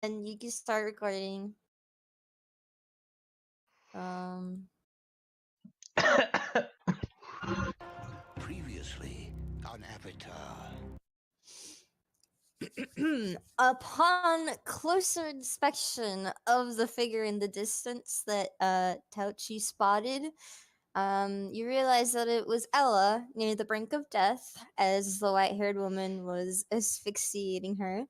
you can start recording. Previously on Avatar. Upon closer inspection of the figure in the distance that Táoqì spotted, you realize that it was Ella near the brink of death as the white-haired woman was asphyxiating her.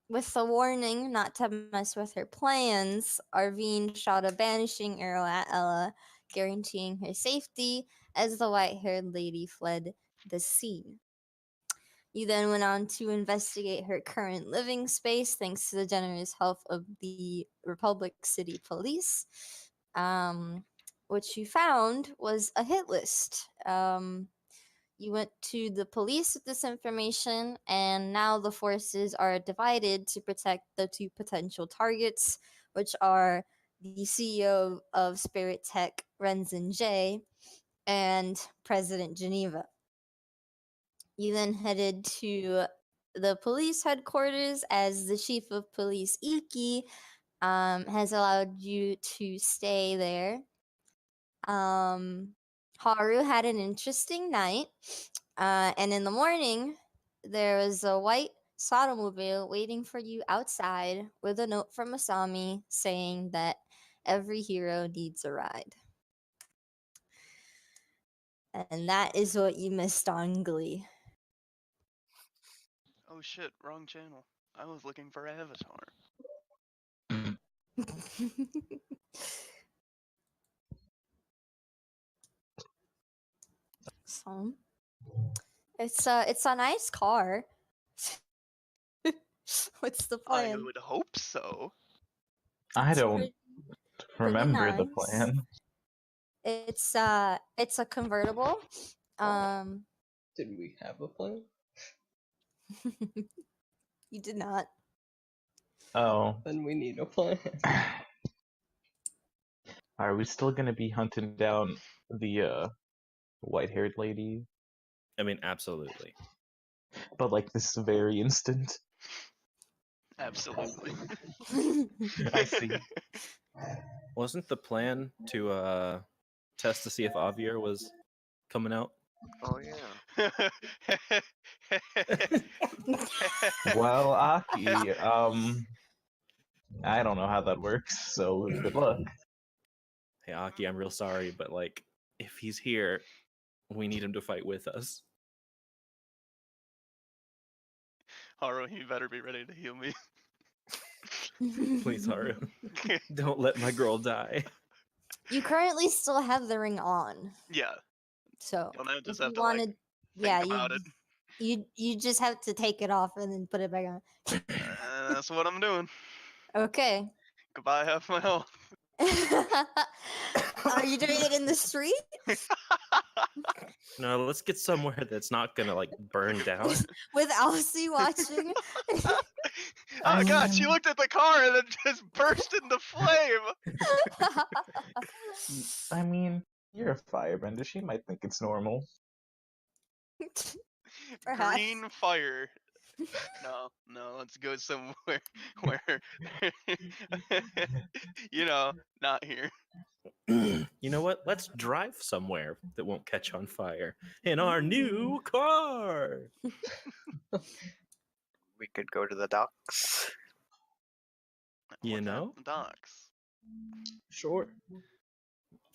With the warning not to mess with her plans, Arvine shot a banishing arrow at Ella, guaranteeing her safety as the white-haired lady fled the scene. You then went on to investigate her current living space thanks to the generous help of the Republic City Police. What you found was a hit list. You went to the police with this information, and now the forces are divided to protect the two potential targets, which are the CEO of Spirit Tech, Renzin J, and President Geneva. You then headed to the police headquarters as the chief of police, Iki, has allowed you to stay there. Haru had an interesting night, and in the morning, there was a white Sotomobile waiting for you outside with a note from Asami saying that every hero needs a ride. And that is what you missed on Glee. Oh shit, wrong channel. I was looking for Avatar. So, it's a nice car. What's the I plan? would hope so. I It's don't pretty remember the nice. plan. It's a convertible. Did we have a plan? You did not. Oh. Then we need a plan. Are we still gonna be hunting down the white-haired lady? I mean, absolutely. But like this very instant? Absolutely. I see. Wasn't the plan to test to see if Avier was coming out? Oh yeah. Well, Aki, I don't know how that works, so good luck. Hey, Aki, I'm real sorry, but like, if he's here, we need him to fight with us. Haru, you better be ready to heal me. Please, Haru. Don't let my girl die. You currently still have the ring on. Yeah. So Don't I just if have you to wanted, think about it? You just have to take it off and then put it back on. That's what I'm doing. Okay. Goodbye, half my health. Are you doing it in the street? No, let's get somewhere that's not gonna like burn down. With Elsie watching? Oh god, she looked at the car and then just burst into flame! I mean, you're a firebender, she might think it's normal. Perhaps. Green fire. No, let's go somewhere where, not here. You know what? Let's drive somewhere that won't catch on fire in our new car. We could go to the docks. You know? Docks. Sure.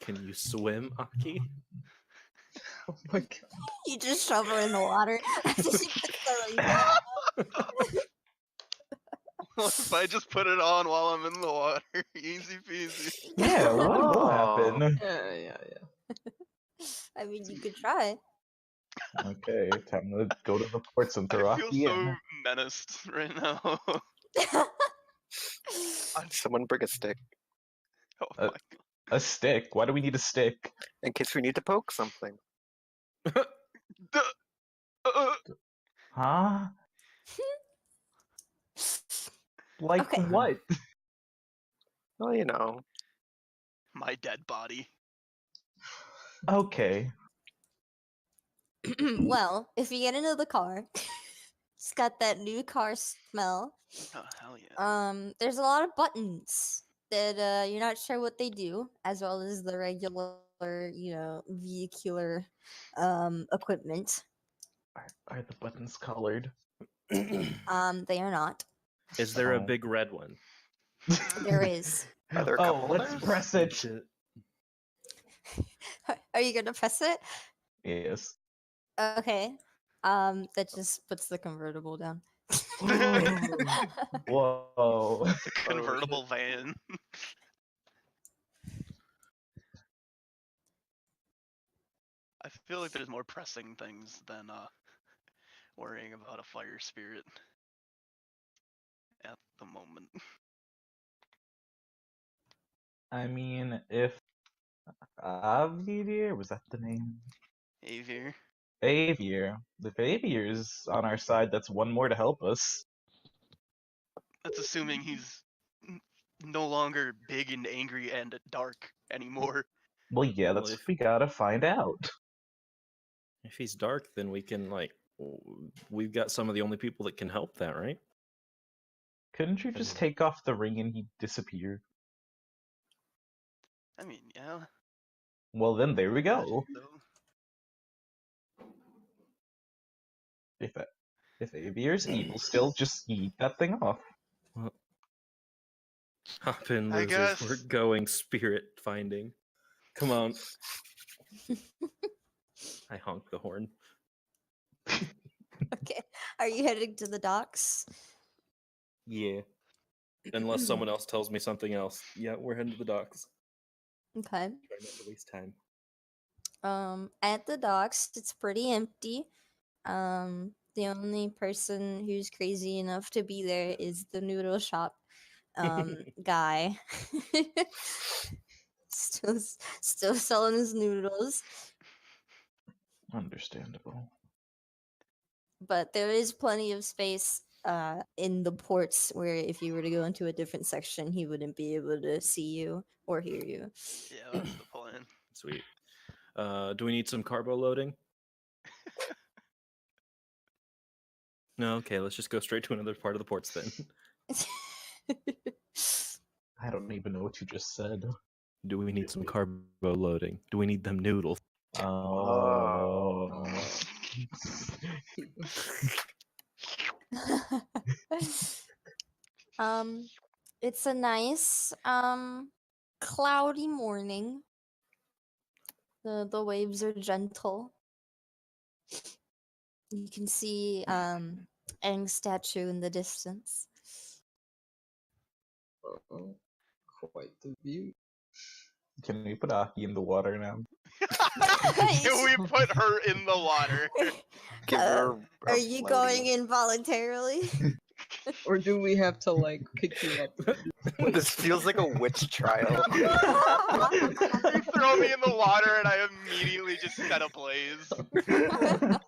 Can you swim, Aki? Oh my god. You just shove her in the water. What if I just put it on while I'm in the water? Easy peasy. Yeah, what will happen? Yeah. I mean, you could try. Okay, time to go to the ports and I throw feel Aki so in. menaced right now. Someone bring a stick. Oh my god. A stick? Why do we need a stick? In case we need to poke something. Huh? Like Okay. what? Well, you know. My dead body. Okay. Well, if you get into the car, It's got that new car smell. Oh hell yeah. There's a lot of buttons that you're not sure what they do, as well as the regular, vehicular equipment. Are the buttons colored? They are not. Is there a Oh. big red one? There is. Are there a Oh, couple let's there? press Good it. shit. Are you gonna press it? Yes. Okay. That just puts the convertible down. Whoa. The convertible van. I feel like there's more pressing things than worrying about a fire spirit at the moment. I mean, if Avier, was that the name? Avier. Avier. If Avier's on our side, that's one more to help us. That's assuming he's no longer big and angry and dark anymore. Well, yeah, Well, that's if- what we gotta find out. If he's dark, then we can we've got some of the only people that can help that, right? Couldn't you just take off the ring and he'd disappear? I mean, yeah. Well, then there we go. though. If Avier's evil still, just eat that thing off. Hop in, I losers. We're guess. going spirit finding. Come on. I honk the horn. Okay. Are you heading to the docks? Yeah. Unless someone else tells me something else. Yeah, we're heading to the docks. Okay. Try not to waste time. At the docks, it's pretty empty. The only person who's crazy enough to be there is the noodle shop guy. still selling his noodles. Understandable. But there is plenty of space in the ports where if you were to go into a different section, he wouldn't be able to see you or hear you. Yeah, that's the plan. Sweet. Do we need some carbo loading? No, okay, let's just go straight to another part of the ports then. I don't even know what you just said. Do we need some carbo loading? Do we need them noodles? Oh. It's a nice cloudy morning. The waves are gentle. You can see Aang's statue in the distance. Quite the view. Can we put Aki in the water now? Can we put her in the water? Give her a Are you going involuntarily? Or do we have to like pick you up? This feels like a witch trial. You throw me in the water and I immediately just set ablaze. Burn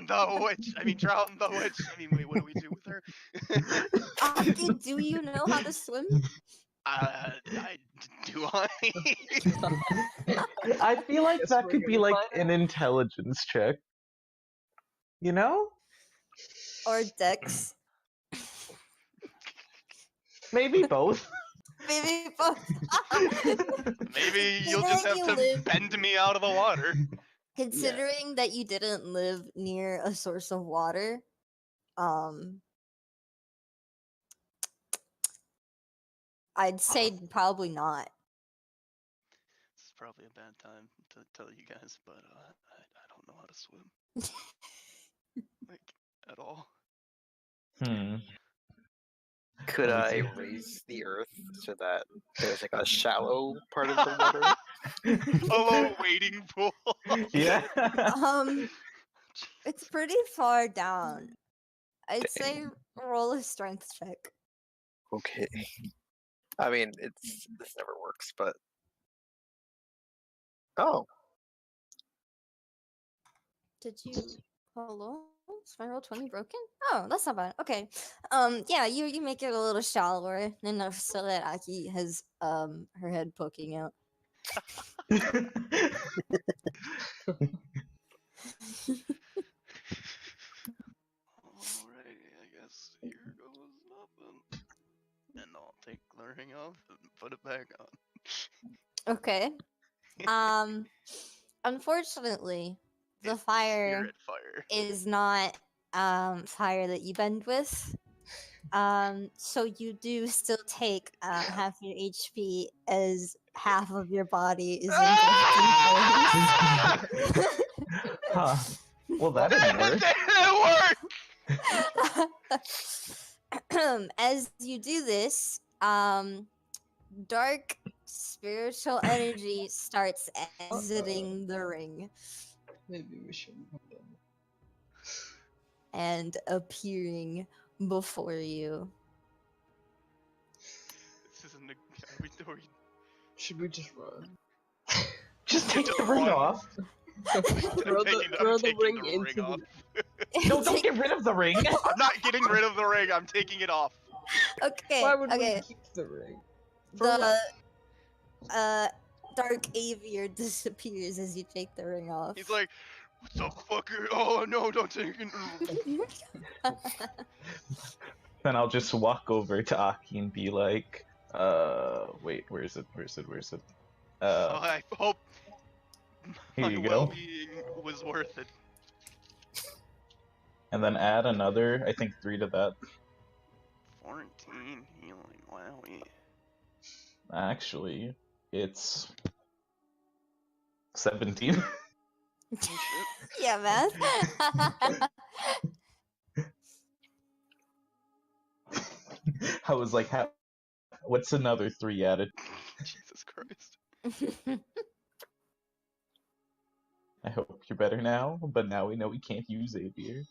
the witch. I mean, drown the witch. I mean, wait, what do we do with her? Aki, do you know how to swim? Do I? I feel like Guess that we're could be gonna like find an intelligence check. You know? Or Dex? Maybe both. Maybe both. Maybe you'll just have You to live- bend me out of the water. Considering that you didn't live near a source of water, I'd say probably not. This is probably a bad time to tell you guys, but I don't know how to swim. Like, at all. Could I raise the earth so that there's like a shallow part of the water? A little wading pool. Yeah. It's pretty far down. I'd say roll a strength check. Okay. I mean, this never works, but oh, Did you? Hello? Is my roll 20 broken? Oh, that's not bad. Okay. Yeah, you make it a little shallower enough so that Aki has her head poking out. take the ring off and put it back on. Okay. Unfortunately, the It's fire spirit fire. is not fire that you bend with. So you do still take half your HP as half of your body is engulfed in flames. Huh. Well, that didn't work. That didn't work! As you do this, dark spiritual energy starts exiting the ring Maybe we shouldn't have done and appearing before you. This isn't a. Are we doing? Should we just run? Just take Just the ring one. off. Throw the ring into the. off. No, don't get rid of the ring. I'm not getting rid of the ring. I'm taking it off. Okay. Why would okay. we keep the ring? For The what? dark aviar disappears as you take the ring off. He's like, what the fuck? Oh no! Don't take it. Then I'll just walk over to Aki and be like, wait, where is it? I hope Here my you go. well-being was worth it. And then add another, I think 3 to that. 14 healing. Wowie. Actually, it's 17. Yeah, man. I was like, what's another 3 added? Jesus Christ. I hope you're better now, but now we know we can't use Xavier.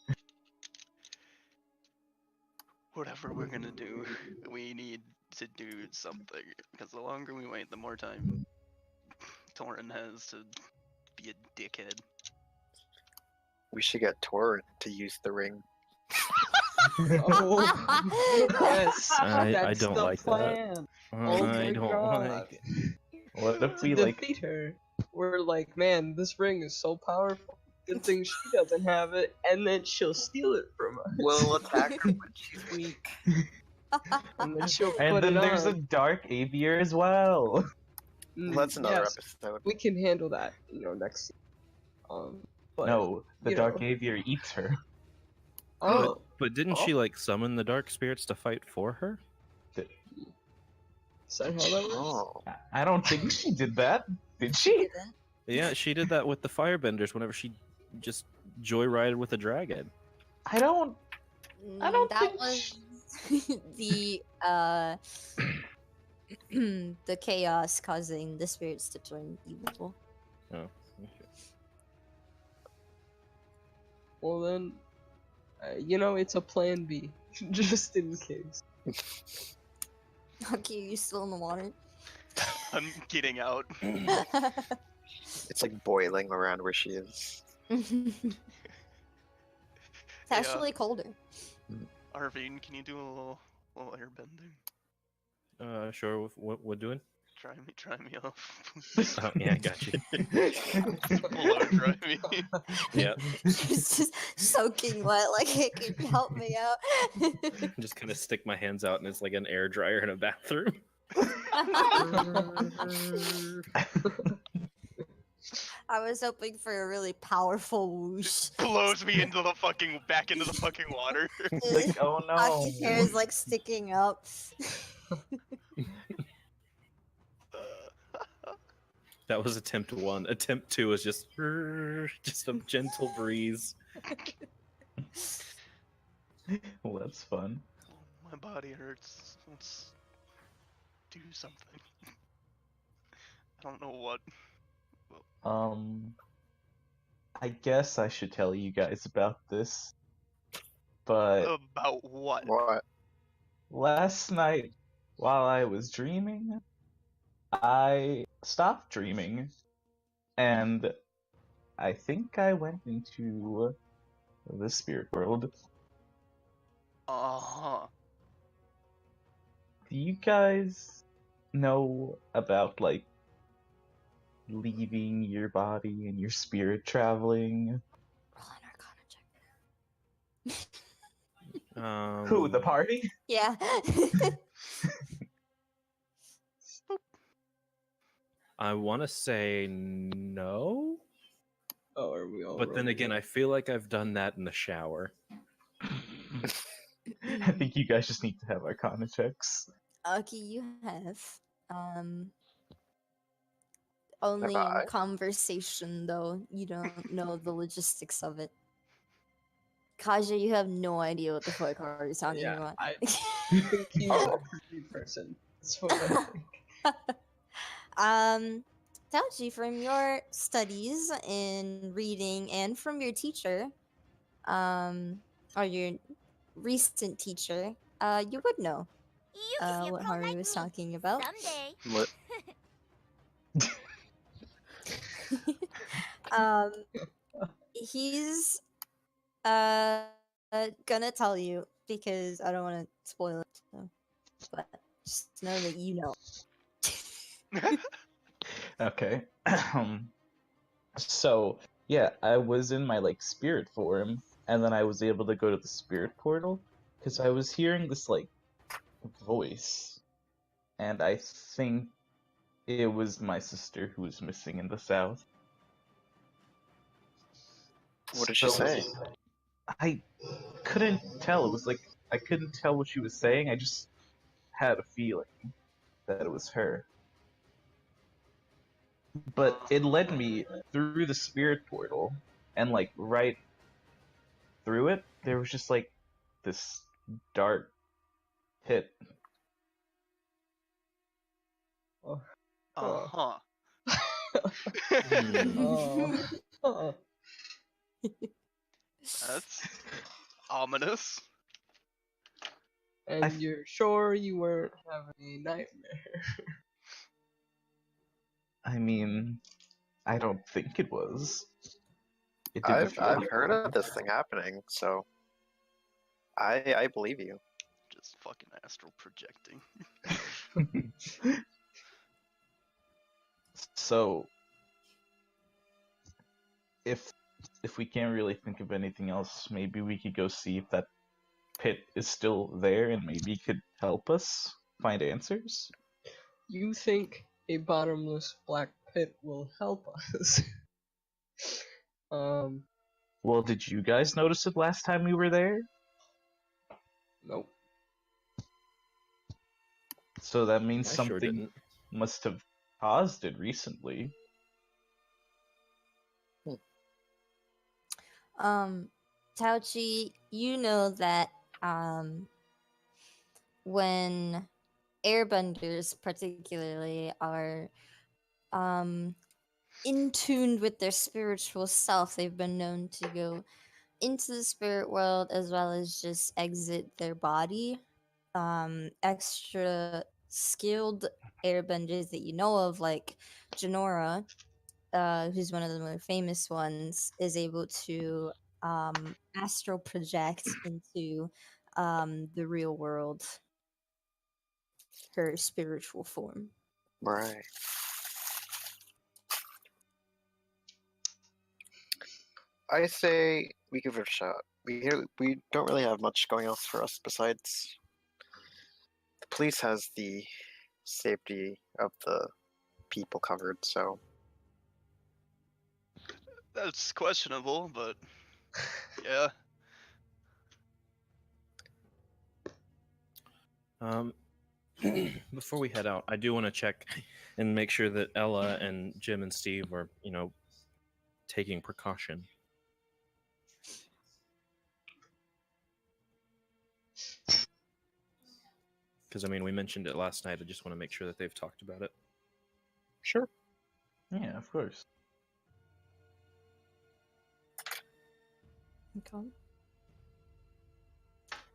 Whatever we're gonna do, we need to do something. Because the longer we wait, the more time Torin has to be a dickhead. We should get Tor to use the ring. Oh, yes. I that's don't the like that. plan. Oh I my don't God. like it. What if we To like? defeat her, we're like, man, this ring is so powerful. Good thing she doesn't have it, and then she'll steal it from us. We'll attack her when she's weak. and then she'll And put then it there's a on. dark aviar as well. That's another Yes, episode. we can handle that, next season. But, No, the you dark know. aviar eats her. Oh, But didn't she like summon the dark spirits to fight for her? is that how that works? Oh. I don't think she did that. Did she? Didn't. Yeah, she did that with the firebenders whenever she just joyrided with a dragon. I don't That think was the the chaos causing the spirits to turn evil. Oh, okay. Well then, it's a plan B, just in case. Okay, you still in the water? I'm getting out. It's like boiling around where she is. It's actually colder. Arvine, can you do a little airbending? Sure. What we're doing? Try me off. Oh, yeah, I got you. Blow dry me. Yeah, She's just soaking wet. Like, hey, can you help me out? just kind of stick my hands out, and it's like an air dryer in a bathroom. I was hoping for a really powerful whoosh. Blows me into the back into the fucking water. Like, oh no. Aki's hair is like sticking up. That was attempt 1. Attempt 2 is just a gentle breeze. Well, that's fun. My body hurts. Let's do something. I don't know what. I guess I should tell you guys about this, but About what? What? last night, while I was dreaming, I stopped dreaming, and I think I went into the spirit world. Uh-huh. Do you guys know about, like, leaving your body and your spirit traveling? Roll an Arcana check. Who, the party? Yeah. I want to say no, Oh, are we all? but then rolling? again, I feel like I've done that in the shower. I think you guys just need to have Arcana checks. Okay, you have. Um, only Have in I? conversation though. You don't know the logistics of it. Kaja, you have no idea what the fuck Haru's talking Yeah, about. I think he's a Oh. crazy person. That's what I think. Taoqì, from your studies in reading and from your teacher, or your recent teacher, you would know what Haru was talking about. Someday. What? um, he's gonna tell you because I don't want to spoil it. So. But just know that you know. Okay. So yeah, I was in my like spirit form, and then I was able to go to the spirit portal because I was hearing this like voice, and I think it was my sister who was missing in the south. What did she So, say? I couldn't tell. It was like I couldn't tell what she was saying. I just had a feeling that it was her. But it led me through the spirit portal, and like right through it, there was just like this dark pit. Uh-huh. Oh. Oh. That's ominous. And you're sure you weren't having a nightmare? I mean, I don't think it was. It didn't I've feel I've like heard one. of this thing happening, so I believe you. Just fucking astral projecting. So, if we can't really think of anything else, maybe we could go see if that pit is still there, and maybe could help us find answers. You think a bottomless black pit will help us? Well, did you guys notice it last time we were there? Nope. So that means I something sure didn't. must have caused it recently. Taoqì, you know that when airbenders particularly are in tune with their spiritual self, they've been known to go into the spirit world as well as just exit their body. Extra skilled airbenders that you know of, like Janora, who's one of the more famous ones, is able to astral project into the real world her spiritual form. Right. I say we give it a shot. We don't really have much going else for us besides the police has the safety of the people covered, so That's questionable, but yeah. Before we head out, I do want to check and make sure that Ella and Jim and Steve are, taking precaution. Because, we mentioned it last night. I just want to make sure that they've talked about it. sure. Yeah, of course. Okay.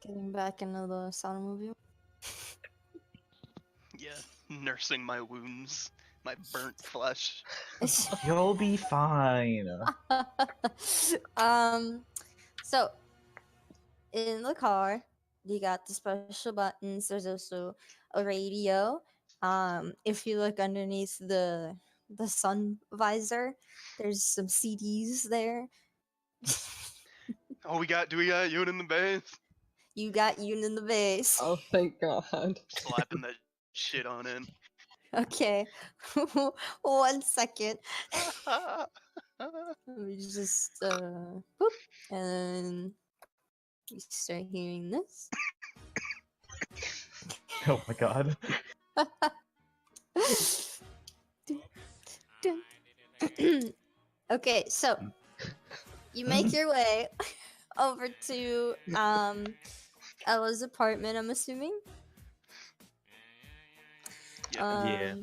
Getting back into the Sonomobile. Yeah. Nursing my wounds. My burnt flesh. You'll be fine. So in the car, you got the special buttons. There's also a radio. If you look underneath the sun visor, there's some CDs there. Oh, do we got Yoon in the base? You got Yoon in the base. Oh, thank God. Slapping that shit on in. Okay. 1 second. Let me just boop, and you start hearing this. Oh my god. Okay, so you make your way over to Ella's apartment, I'm assuming. Yeah. Yeah.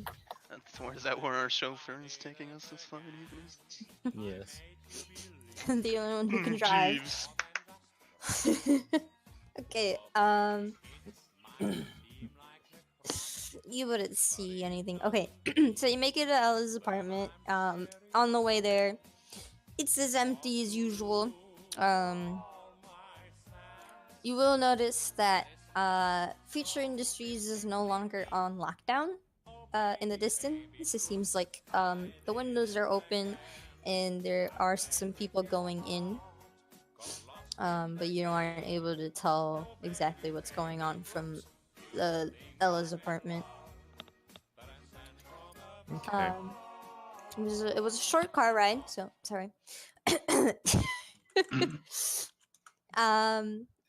Is that where our chauffeur is taking us this fine evening? Yes. The only one who can drive. Jeeves. Okay, you wouldn't see anything. Okay, so you make it to Ella's apartment. On the way there, it's as empty as usual. You will notice that Future Industries is no longer on lockdown. In the distance, it seems like the windows are open, and there are some people going in. But you aren't able to tell exactly what's going on from Ella's apartment. Okay. It was a short car ride, so sorry.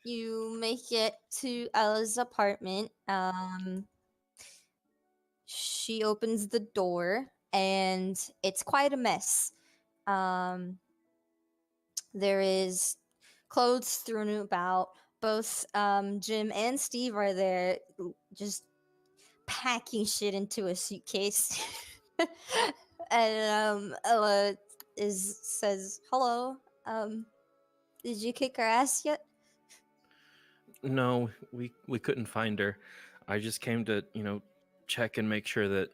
You make it to Ella's apartment. She opens the door, and it's quite a mess. There is clothes thrown about. Both Jim and Steve are there, just packing shit into a suitcase. And Ella says, "Hello. Did you kick her ass yet?" No, we couldn't find her. I just came to, check and make sure that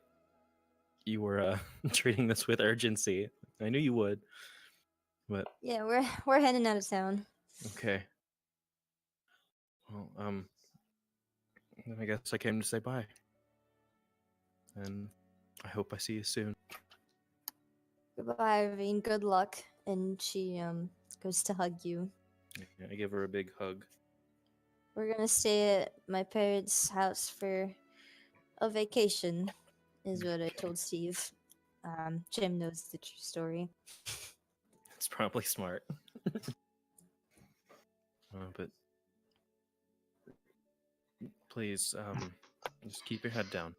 you were treating this with urgency. I knew you would. But Yeah, we're heading out of town. okay. Well, then I guess I came to say bye. And I hope I see you soon. Goodbye, Arvine. Good luck. And she goes to hug you. Yeah, I give her a big hug. We're gonna stay at my parents' house for a vacation, is what I told Steve. Jim knows the true story. It's probably smart. But please, just keep your head down.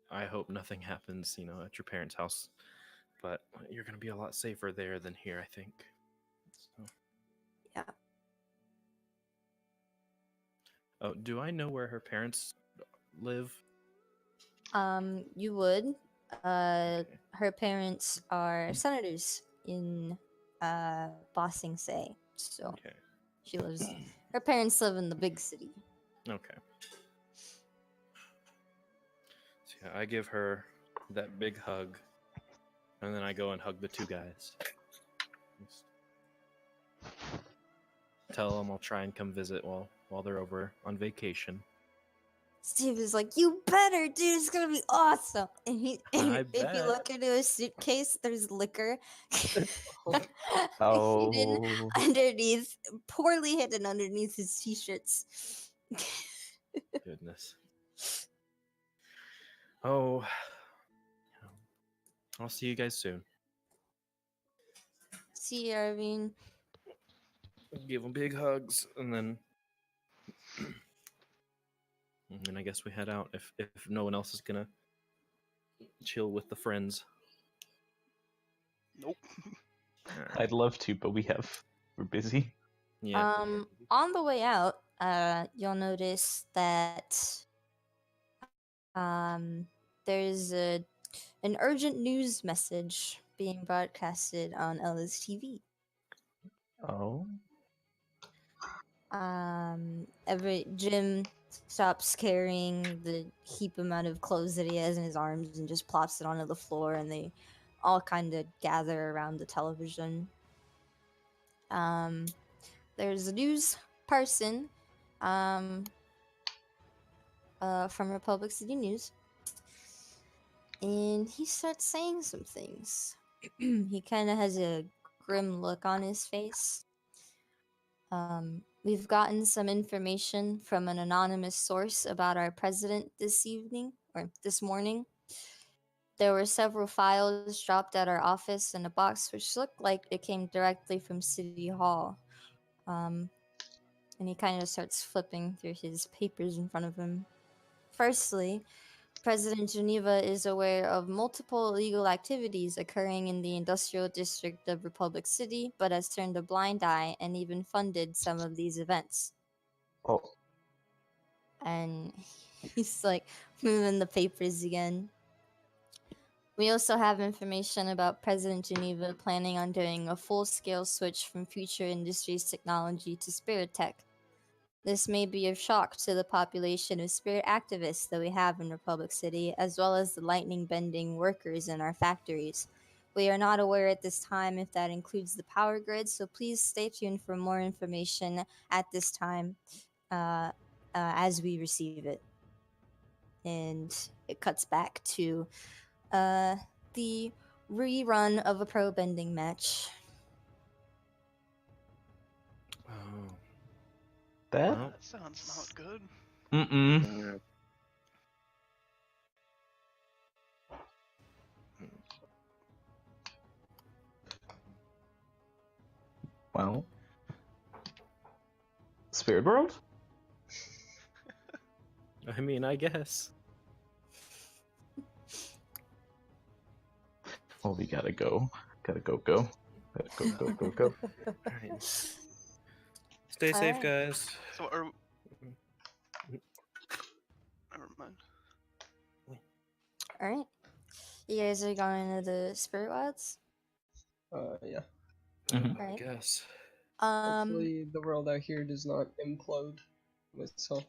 I hope nothing happens, at your parents' house. But you're going to be a lot safer there than here, I think. So. Yeah. Oh, do I know where her parents live? You would. Okay. Her parents are senators in Bossing Say. So Okay. she lives. Her parents live in the big city. Okay. So yeah, I give her that big hug, and then I go and hug the two guys. Just tell them I'll try and come visit while they're over on vacation. Steve is like, "You better, dude. It's gonna be awesome." And I if you bet. look into his suitcase, there's liquor Oh. hidden underneath, poorly hidden underneath his t-shirts. Goodness. Oh, I'll see you guys soon. See, Arvine. Give them big hugs, and then I guess we head out if no one else is gonna chill with the friends. Nope. Alright. I'd love to, but we're busy. Yeah. On the way out, you'll notice that there's an urgent news message being broadcasted on Ella's TV. Oh. Jim stops carrying the heap amount of clothes that he has in his arms and just plops it onto the floor, and they all kind of gather around the television. There's a news person from Republic City News, and he starts saying some things. He kind of has a grim look on his face. we've gotten some information from an anonymous source about our president this evening or this morning. There were several files dropped at our office in a box which looked like it came directly from City Hall. And he kind of starts flipping through his papers in front of him. Firstly, President Geneva is aware of multiple illegal activities occurring in the industrial district of Republic City, but has turned a blind eye and even funded some of these events. Oh, And he's like moving the papers again. We also have information about President Geneva planning on doing a full-scale switch from Future Industries technology to Spirit Tech. This may be a shock to the population of spirit activists that we have in Republic City, as well as the lightning bending workers in our factories. We are not aware at this time if that includes the power grid, so please stay tuned for more information at this time as we receive it. And it cuts back to the rerun of a pro bending match. Oh. that? Well, That sounds not good. Mm-mm. Mm, Well, Spirit World? I mean, I guess. Well, we gotta go. Gotta go. Gotta go. Alright. Stay safe, Alright. guys. So are. Never mind. Alright. You guys are going to the Spirit Wilds? Yeah. Mhm. I Right. guess. Hopefully the world out here does not implode. So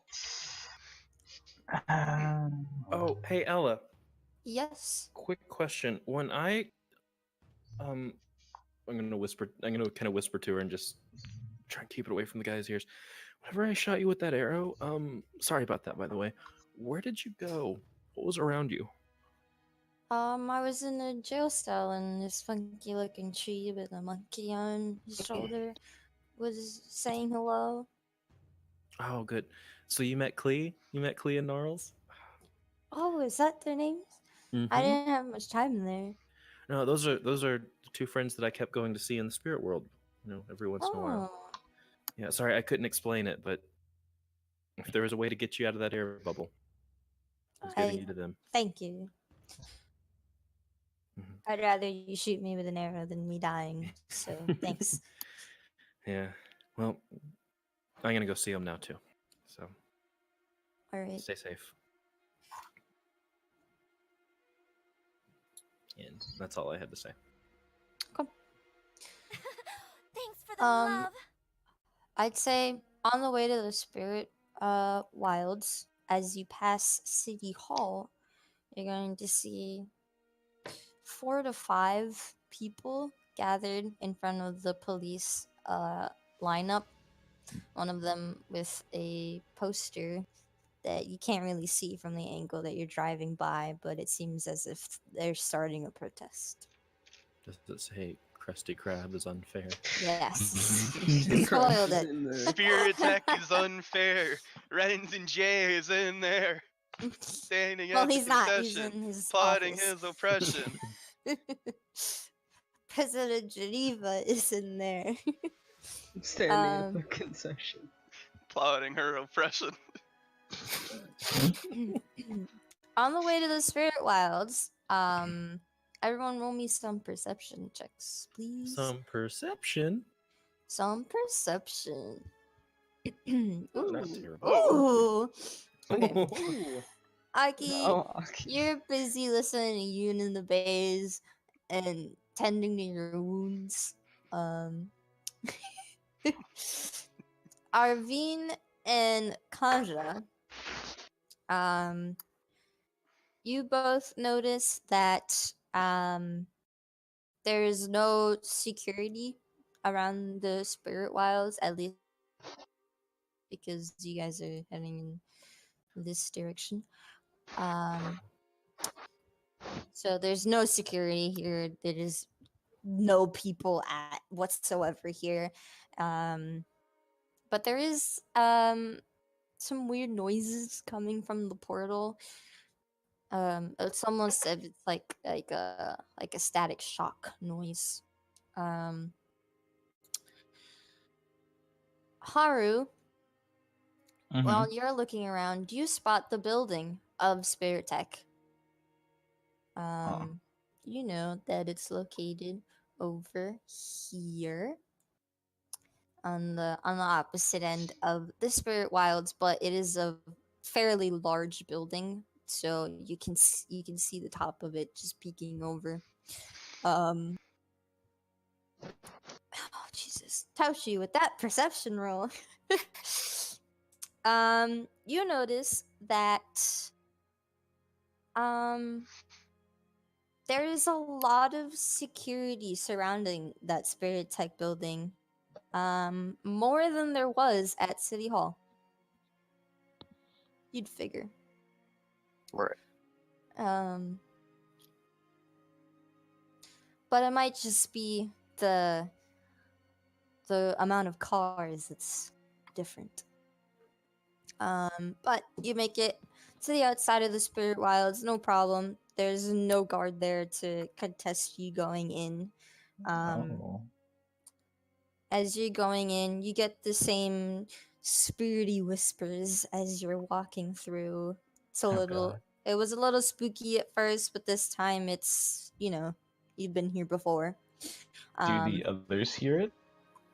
Oh, hey Ella. Yes. Quick question. When I'm gonna kind of whisper to her and just try and keep it away from the guy's ears. Whenever I shot you with that arrow, sorry about that, by the way. Where did you go? What was around you? I was in a jail cell and this funky looking tree with a monkey on his shoulder was saying hello. Oh, good. So you met Clee? You met Clee and Gnarls? Oh, is that their names? I Mhm. didn't have much time there. No, those are the two friends that I kept going to see in the spirit world. You know, every once in a while. Oh, Yeah, sorry I couldn't explain it, but if there was a way to get you out of that air bubble, I was getting I you to them. thank you. Mhm. I'd rather you shoot me with an arrow than me dying. So thanks. Yeah. Well, I'm gonna go see them now too. So All right. stay safe. And that's all I had to say. Thanks for the Um, love. I'd say on the way to the Spirit Wilds, as you pass City Hall, you're going to see 4 to 5 people gathered in front of the police lineup. One of them with a poster that you can't really see from the angle that you're driving by, but it seems as if they're starting a protest. Does it say Krusty Krab is unfair? Yes. You spoiled it. in there. Spirit Tech is unfair. Rens and Jay is in there. Standing Well, at the he's not. He's concession. in his Plotting office. his oppression. President Geneva is in there. Standing at the Um, concession. Plotting her oppression. On the way to the Spirit Wilds, everyone roll me some perception checks, please. Some perception. Some perception. Not Ooh. terrible. Ooh. Okay. Ooh. Aki, Oh, okay. you're busy listening to Yoon in the bays and tending to your wounds. Arvine and Kaja, you both notice that there is no security around the Spirit Wilds, at least because you guys are heading in this direction. So there's no security here. There is no people at whatsoever here. but there is some weird noises coming from the portal. It's almost as if it's like a static shock noise. Um, Haru, Mhm. while you're looking around, you spot the building of Spirit Tech. You know that it's located over here on the opposite end of the Spirit Wilds, but it is a fairly large building, so you can see the top of it just peeking over. Oh Jesus, Táoqì with that perception roll. You notice that there is a lot of security surrounding that Spirit Tech building. More than there was at City Hall. You'd figure. Right. But it might just be the amount of cars that's different. But you make it to the outside of the Spirit Wilds, no problem. There's no guard there to contest you going in. Oh. As you're going in, you get the same spirity whispers as you're walking through. It's a Oh, little. God. It was a little spooky at first, but this time it's you've been here before. Do the others hear it?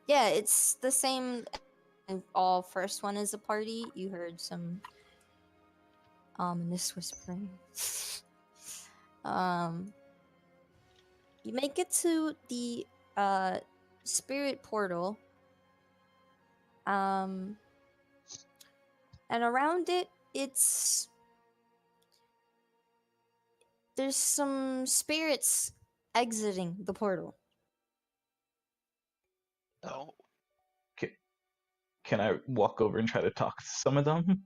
Yeah, it's the same. And all first one is a party. You heard some ominous whispering. You make it to the spirit portal. And around it, there's some spirits exiting the portal. Oh, Can I walk over and try to talk to some of them?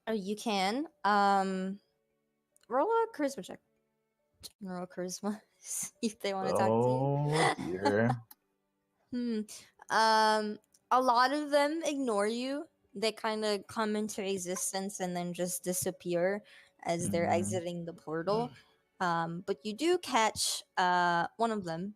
Oh, you can. Roll a charisma check. Roll charisma. See if they want to talk to you. Oh dear. A lot of them ignore you. They kind of come into existence and then just disappear as they're exiting the portal. But you do catch one of them.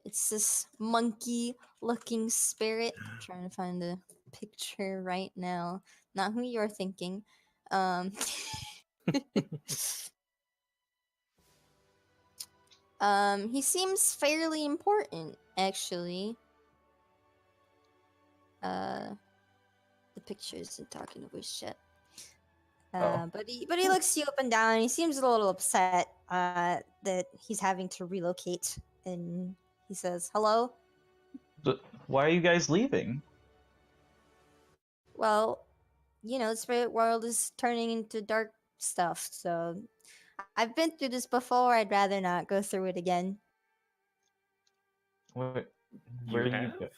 It's this monkey-looking spirit. I'm trying to find a picture right now. Not who you're thinking. He seems fairly important, actually. The picture isn't talking to his shit. But he looks you up and down. And he seems a little upset that he's having to relocate, and he says, "Hello." But why are you guys leaving? Well, the spirit world is turning into dark stuff, so I've been through this before. I'd rather not go through it again. Where You are you have?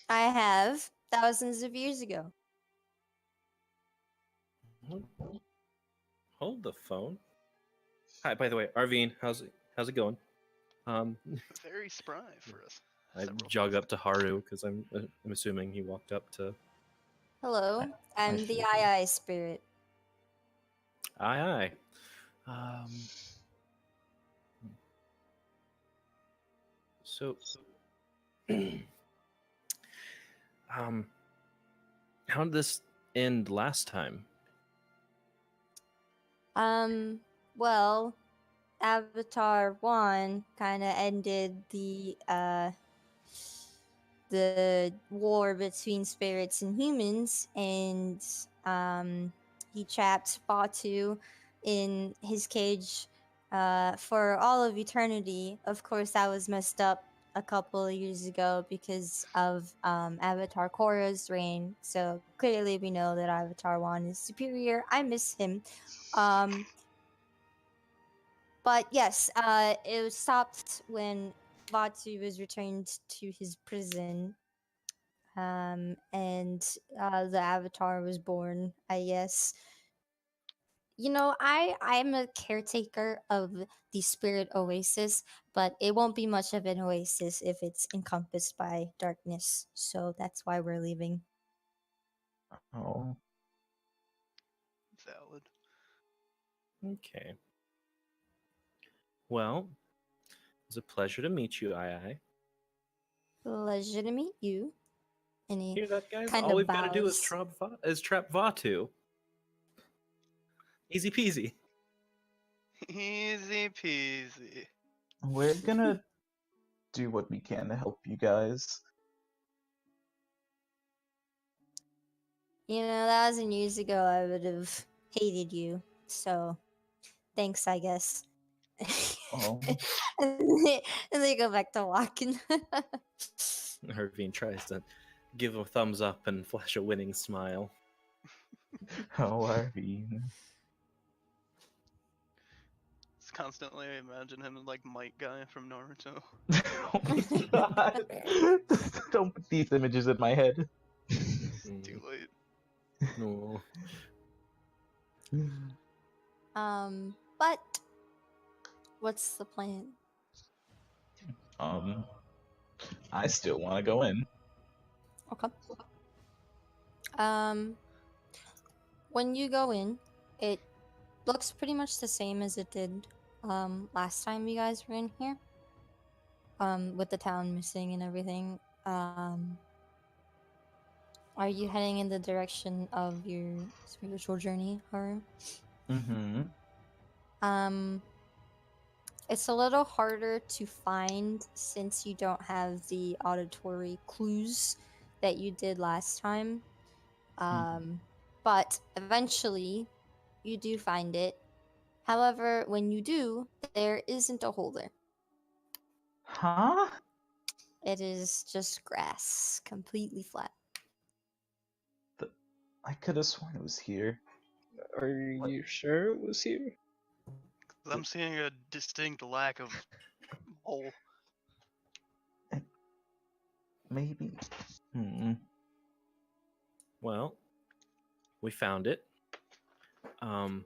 I have thousands of years ago. Hold the phone. Hi, by the way, Arvine, how's it going? very spry for us. I jog up to Haru because I'm assuming he walked up to. Hello, I'm the see. II spirit. Aye. So, how did this end last time? Well, Avatar 1 kind of ended the war between spirits and humans, and he trapped Batu in his cage for all of eternity. Of course, that was messed up a couple of years ago because of Avatar Korra's reign. So clearly, we know that Avatar 1 is superior. I miss him. But yes, it was stopped when Batu was returned to his prison. And the Avatar was born, I guess. I'm a caretaker of the Spirit Oasis, but it won't be much of an oasis if it's encompassed by darkness. So that's why we're leaving. Oh, Valid. Okay. Well, it's a pleasure to meet you, I. Pleasure to meet you. And he Hear that, guys? kind All of we've got to do is bows. trap Vatu. Easy peasy. Easy peasy. we're gonna do what we can to help you guys. You know, 1,000 years ago, I would have hated you. So, thanks, I guess. Oh, and they go back to walking. Arvine tries to give a thumbs up and flash a winning smile. oh, Arvine. Just constantly imagine him as like Might Guy from Naruto. Oh my god! Don't put these images in my head. Too late. No. But what's the plan? I still want to go in. Okay. When you go in, it looks pretty much the same as it did last time you guys were in here. With the town missing and everything. Are you heading in the direction of your spiritual journey, Haru? Mm-hmm. It's a little harder to find since you don't have the auditory clues that you did last time. But eventually, you do find it. However, when you do, there isn't a hole there. Huh? It is just grass, completely flat. I could have sworn it was here. Are you sure it was here? I'm seeing a distinct lack of hole. Maybe. Hmm. Well, we found it. I'm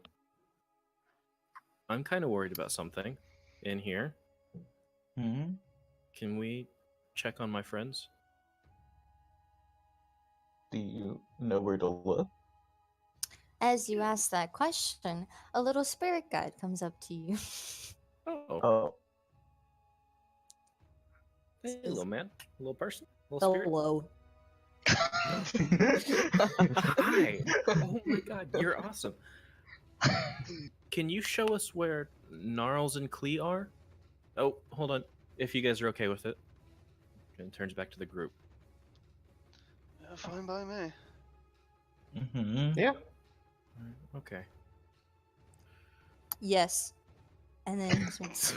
kind of worried about something in here. Hmm. Can we check on my friends? Do you know where to look? As you ask that question, a little spirit guide comes up to you. Oh, Oh. hey, little man, little person, little spirit. Hello. Hi. Oh my god, you're awesome. Can you show us where Gnarls and Klee are? Oh, hold on. If you guys are okay with it. And turns back to the group. Yeah, fine by me. Mm-hmm. Yeah. Okay. Yes. And then he starts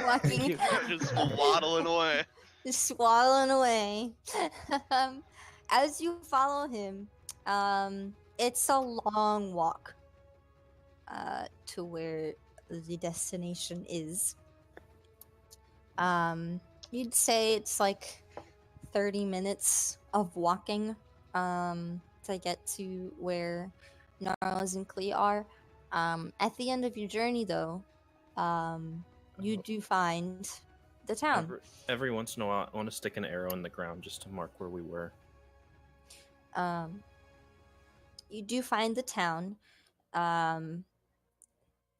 walking, Just waddling away. just swallowing away. As you follow him, it's a long walk to where the destination is. You'd say it's like 30 minutes of walking to get to where Gnarls and Klee are. At the end of your journey, though, you do find the town. Every once in a while, I want to stick an arrow in the ground just to mark where we were. You do find the town.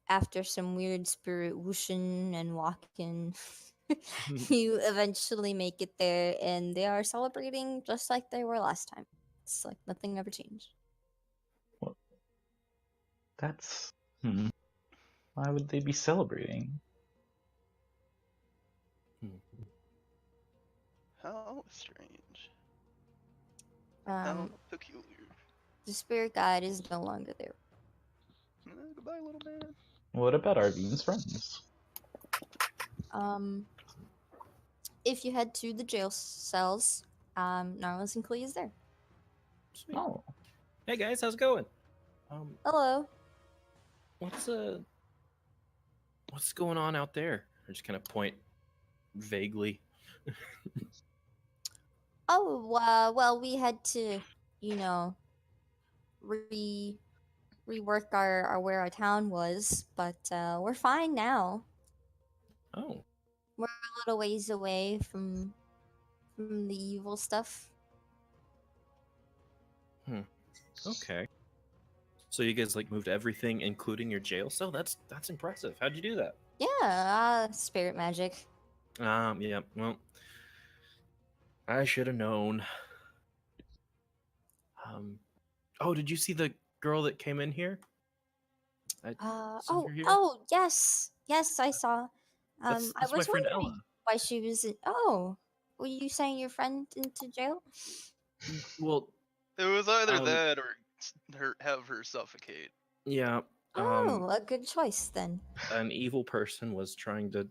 After some weird spirit whooshing and walking, you eventually make it there, and they are celebrating just like they were last time. It's like nothing ever changed. That's. Hmm. Why would they be celebrating? How strange. How peculiar. The spirit guide is no longer there. Goodbye, little man. What about Arvine's friends? If you head to the jail cells, Gnarls and Klee is there. Sweet. Oh. Hey guys, how's it going? Hello. What's going on out there? I just kind of point vaguely. Oh, well, we had to, rework our where our town was, but we're fine now. Oh, We're a little ways away from the evil stuff. okay. So you guys like moved everything, including your jail cell? That's impressive. How'd you do that? Yeah, spirit magic. Yeah. Well, I should have known. Oh, did you see the girl that came in here? I saw her here. Oh, yes, yes, I saw. I That's my was friend wondering Ella. why she was. Oh, were you saying your friend into jail? Well, It was either Um, that or have her suffocate. yeah. Oh, a good choice then. An evil person was trying to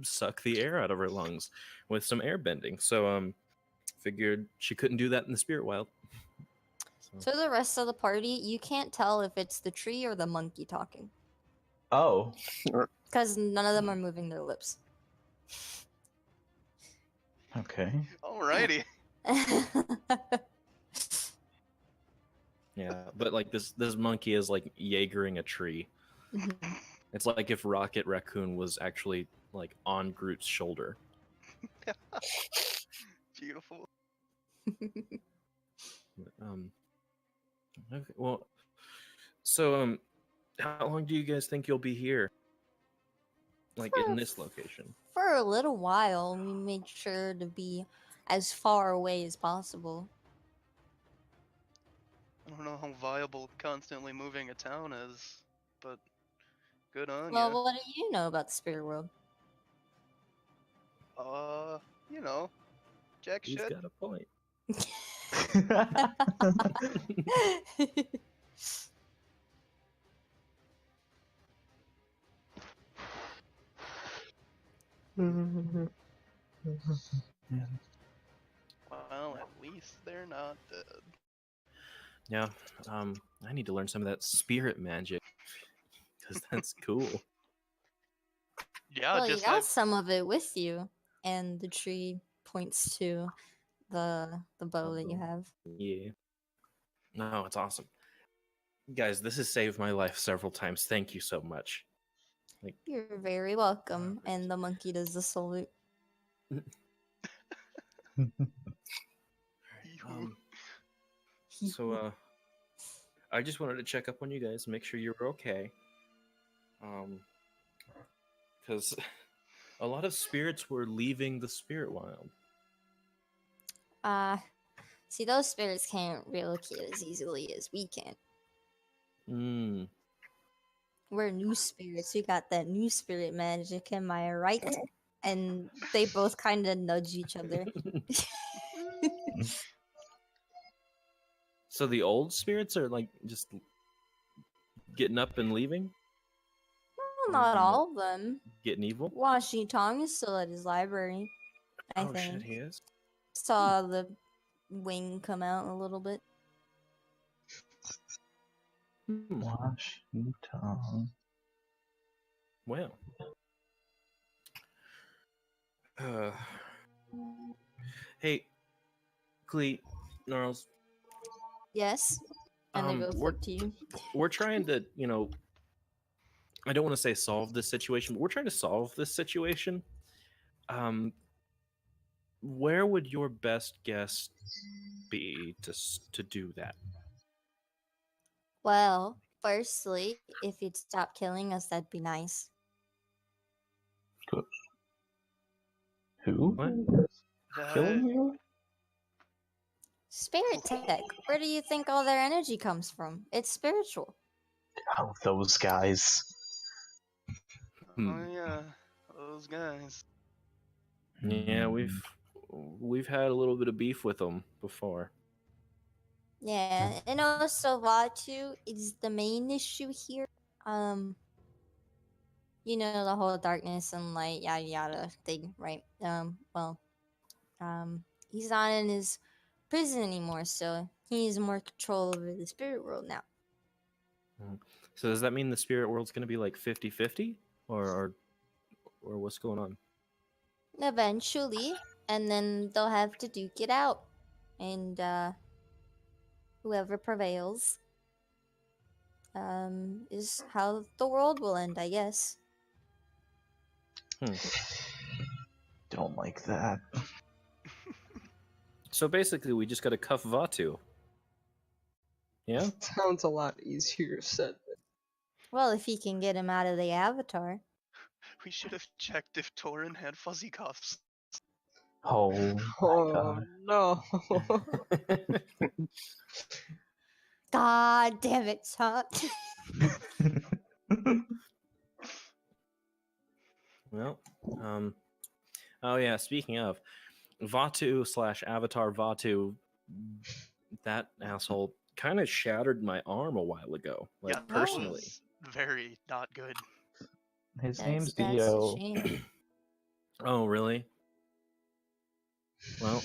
suck the air out of her lungs with some airbending. So figured she couldn't do that in the spirit wild. To the rest of the party, you can't tell if it's the tree or the monkey talking, Oh, because none of them are moving their lips. okay. Alrighty. Yeah, but like this monkey is like Jaegering a tree. It's like if Rocket Raccoon was actually like on Groot's shoulder. Beautiful. Okay, well, so how long do you guys think you'll be here? Like in this location? For a little while, we made sure to be as far away as possible. I don't know how viable constantly moving a town is, but good on Well, ya. what do you know about the spirit world? You know, jack He's shit. got a point. Well, at least they're not dead. Yeah, I need to learn some of that spirit magic because that's cool. Yeah, Well, you just got have some of it with you, and the tree points to the bow that you have. Yeah. No, it's awesome. Guys, this has saved my life several times. Thank you so much. Like, You're very welcome. And the monkey does the salute. so I just wanted to check up on you guys, make sure you were okay. Because a lot of spirits were leaving the spirit wild. See, those spirits can't relocate as easily as we can. We're new spirits. We got that new spirit magic, am I right? And they both kind of nudge each other. So the old spirits are like just getting up and leaving? Well, not all of them. Getting evil? Washi Tong is still at his library, I Oh think. shit, he is? Saw the wing come out a little bit. Wash your tongue. Well. Hey, Clee, Gnarls. Yes. And they both look to you. We're trying to, I don't want to say solve this situation, but we're trying to solve this situation. Where would your best guess be to do that? Well, firstly, if you'd stop killing us, that'd be nice. Who? What? Killing you? Spirit tech. Where do you think all their energy comes from? It's spiritual. Oh, those guys. Oh yeah, those guys. Yeah, we've had a little bit of beef with them before. Yeah, and also Vatu is the main issue here. The whole darkness and light yada yada thing, right? He's not in his prison anymore, so he has more control over the spirit world now. So does that mean the spirit world's going to be like 50-50? Or what's going on? Eventually, and then they'll have to duke it out, and whoever prevails is how the world will end, I guess. Don't like that. So basically, we just gotta cuff Vatu. Yeah? Sounds a lot easier said than Well, if he can get him out of the avatar. We should have checked if Torin had fuzzy cuffs. Oh my oh god. no. God damn it, son. Well, oh yeah, speaking of, Vatu / Avatar Vatu, that asshole kind of shattered my arm a while ago, like Yeah, that personally. was very not good. His That's name's a Dio. shame. Oh, really? Well,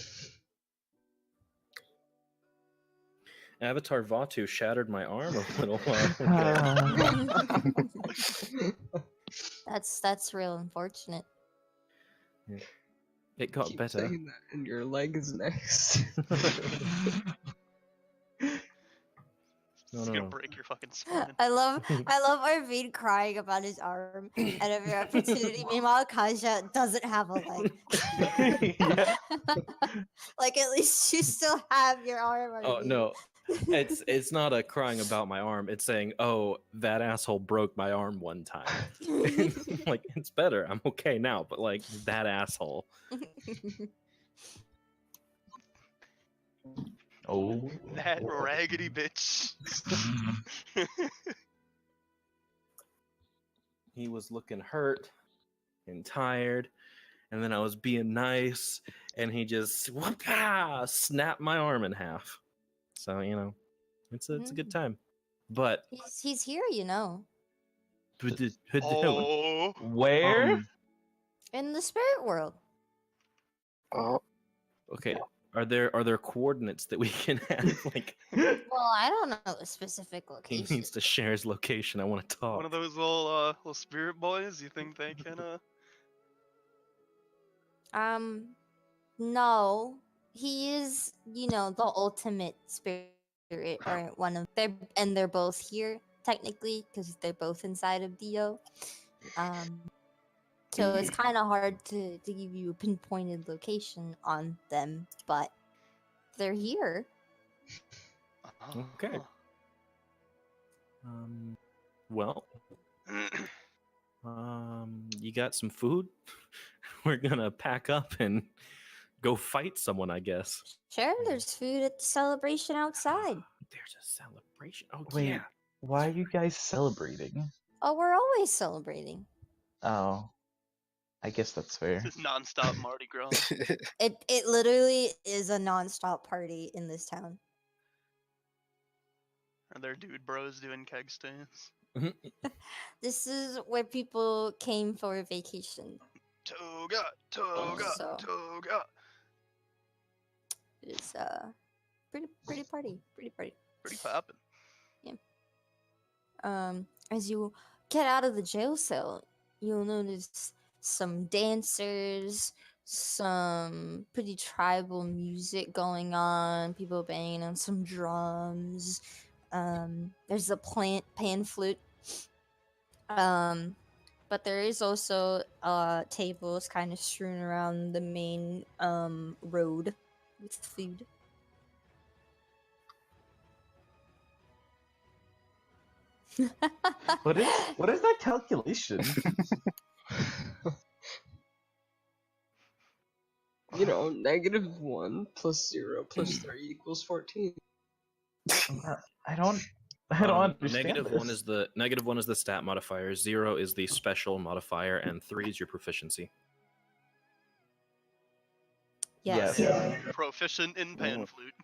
Avatar Vatu shattered my arm a little while ago. That's real unfortunate. It got Keep better. saying that, and your leg is next. No, It's no, gonna no. break your fucking spine. I love Arvine crying about his arm at every opportunity. Meanwhile, Kaja doesn't have a leg. Yeah. Like at least you still have your arm. Oh Arvine. no, it's not a crying about my arm. It's saying, "Oh, that asshole broke my arm one time." Like it's better. I'm okay now, but like that asshole. Oh. That raggedy bitch. He was looking hurt and tired, and then I was being nice, and he just whoop-ah, snapped my arm in half. So it's a good time. But He's here, you know, Oh, Where? in the spirit world. Oh, okay, are there coordinates that we can have? Like Well, I don't know the specific he location. needs to share his location. I want to talk. one of those little spirit boys. You think they can No, he is, you know, the ultimate spirit, or one of they're both here technically because they're both inside of Dio. So it's kind of hard to give you a pinpointed location on them, but they're here. Okay. Well, you got some food? We're gonna pack up and go fight someone, I guess. Sure, there's food at the celebration outside. There's a celebration. Oh Wait, yeah. why are you guys celebrating? Oh, we're always celebrating. Oh, I guess that's fair. This is nonstop Mardi Gras. It literally is a non-stop party in this town. Are there dude bros doing keg stands? This is where people came for vacation. Toga, toga, So- toga. It's pretty party. Pretty poppin'. As you get out of the jail cell, you'll notice some dancers, some pretty tribal music going on, people banging on some drums. There's a pan flute. But there is also tables kind of strewn around the main road with food. What is that calculation? You know, -1 + 0 + 3 = 14. I don't understand. -1 this. is the -1 is the stat modifier, 0 is the special modifier, and 3 is your proficiency. Yes. Yes. Proficient in pan flute.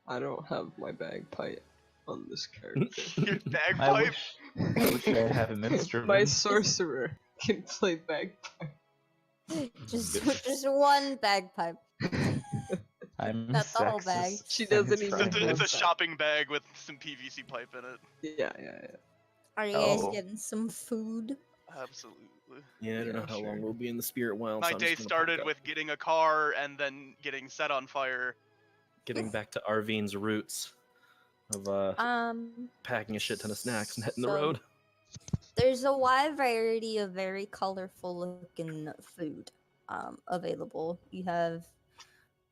I don't have my bagpipe on this character. Your I bagpipe. wish I had an instrument. My sorcerer can play bagpipe. just one bagpipe. I'm Not the whole bag. sexist She and doesn't even It's a, tribal. it's a shopping bag with some PVC pipe in it. Yeah. Are you guys Oh. getting some food? Absolutely. Yeah, I don't know Yeah, how long sure. we'll be in the spirit world. My so I'm day just gonna started pack up. with getting a car and then getting set on fire. getting back to Arvine's roots. of packing a shit ton of snacks and hitting the so road. There's a wide variety of very colorful looking food available. You have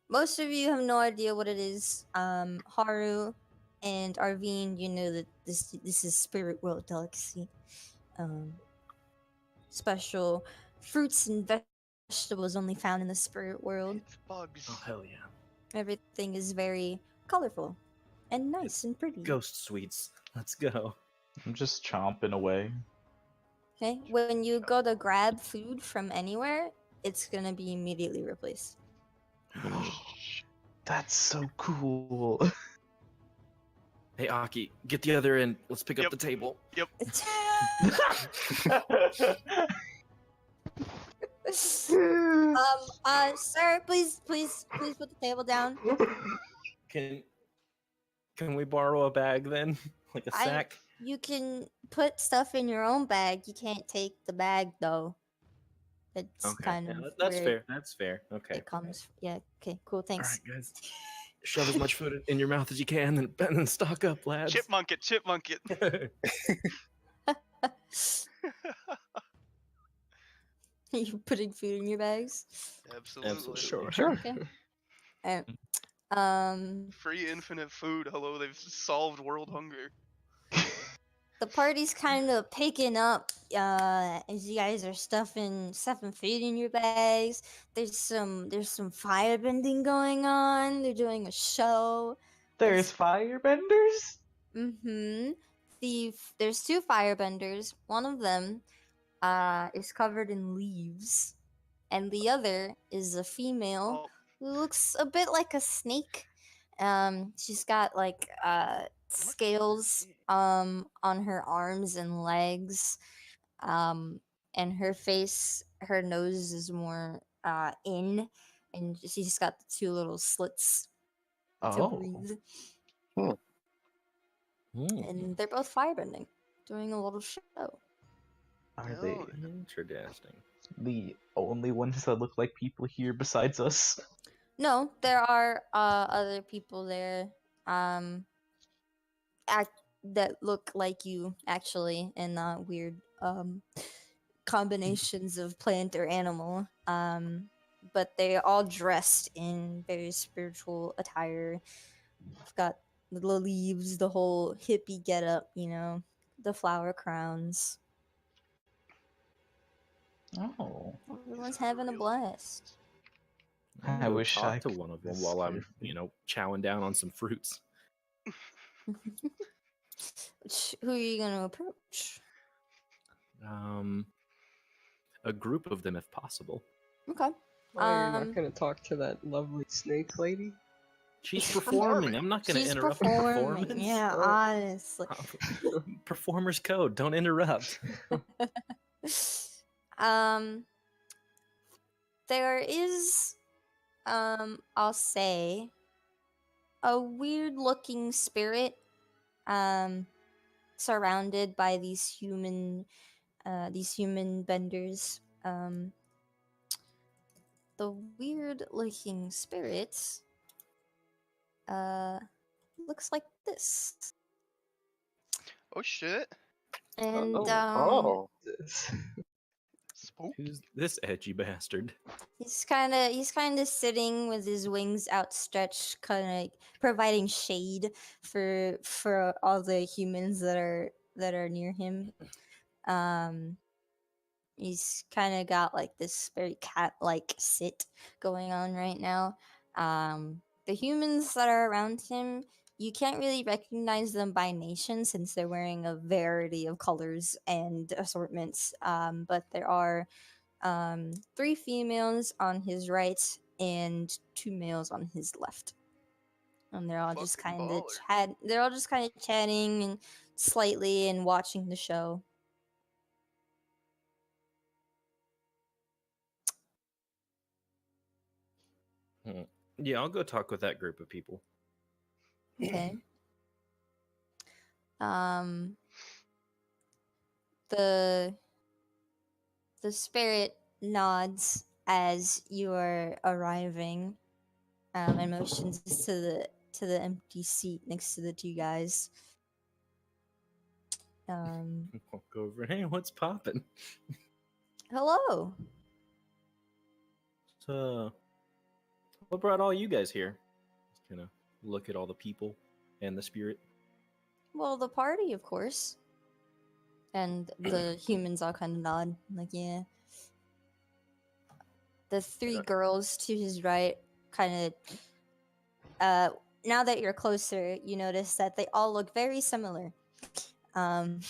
most of you have no idea what it is. Haru and Arvine, you know that this is spirit world delicacy. Um, special fruits and vegetables only found in the spirit world. It's bugs. Oh hell yeah! Everything is very colorful and nice and pretty. Ghost sweets. Let's go. I'm just chomping away. Okay, when you go to grab food from anywhere, it's gonna be immediately replaced. That's so cool. Hey Aki, get the other end. Let's pick Yep. up the table. Yep. Sir, please put the table down. Can we borrow a bag then? Like a I- sack? You can put stuff in your own bag. You can't take the bag though. It's Okay. kind Yeah, of that's where fair. That's fair. Okay. it comes. Yeah. Okay. Cool. All Thanks. right, guys. Shove as much food in your mouth as you can, and then stock up, lads. Chipmunk it. You putting food in your bags? Absolutely. Sure. Okay. Alright. Free infinite food. Hello, they've solved world hunger. The party's kind of picking up as you guys are stuffing food in your bags. There's some firebending going on. They're doing a show. There's firebenders? Mm-hmm. There's two firebenders. One of them is covered in leaves, and the other is a female Oh, who looks a bit like a snake. She's got like scales on her arms and legs. And her face, her nose is more in, and she's got the two little slits to Oh. breathe. And they're both firebending, doing a little show. Are they Oh, Interesting. the only ones that look like people here besides us? No, there are other people there that look like you actually, in weird combinations of plant or animal. But they're all dressed in very spiritual attire. I've got the leaves, the whole hippie getup, the flower crowns. Oh. Everyone's Is that having a real? blast. I'm I gonna go wish talk I to could one of them this while I'm, careful. chowing down on some fruits. Who are you gonna approach? A group of them if possible. Okay. Why you're Um, not gonna talk to that lovely snake lady? She's performing. I'm not gonna She's interrupt a performing. performance. Yeah, Oh. honestly. Performer's code. Don't interrupt. There is, I'll say, a weird looking spirit, surrounded by these human benders. The weird looking spirit, looks like this. oh shit. And, Oh. Spook. Who's this edgy bastard? he's kind of sitting with his wings outstretched, kind of providing shade for all the humans that are near him. He's kind of got like this very cat-like sit going on right now. The humans that are around him, you can't really recognize them by nation since they're wearing a variety of colors and assortments. But there are 3 females on his right and 2 males on his left, and they're all just Fucking kind of baller. they're all just kind of chatting and slightly and watching the show. Yeah, I'll go talk with that group of people. Okay. The spirit nods as you are arriving, and motions to to the empty seat next to the two guys. Walk over. Hey, what's poppin'? Hello. So, what brought all you guys here? Just kind of look at all the people and the spirit. Well, the party, of course. And the humans all kind of nod, like, yeah. The three girls to his right kind of, now that you're closer, you notice that they all look very similar. Um,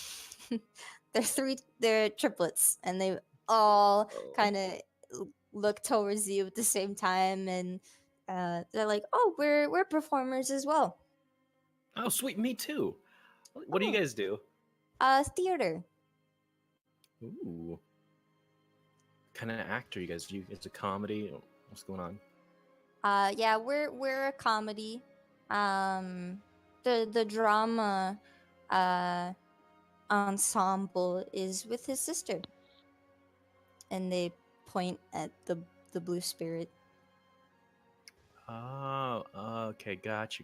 they're triplets, and they all kind of look towards you at the same time, and they're like, "Oh, we're performers as well." Oh, sweet, me too. What do you Oh. guys do? Theater. Ooh. Kind of actor you guys do? It's a comedy. What's going on? Yeah, we're a comedy. The drama ensemble is with his sister, and they point at the blue spirit. Oh, okay, gotcha.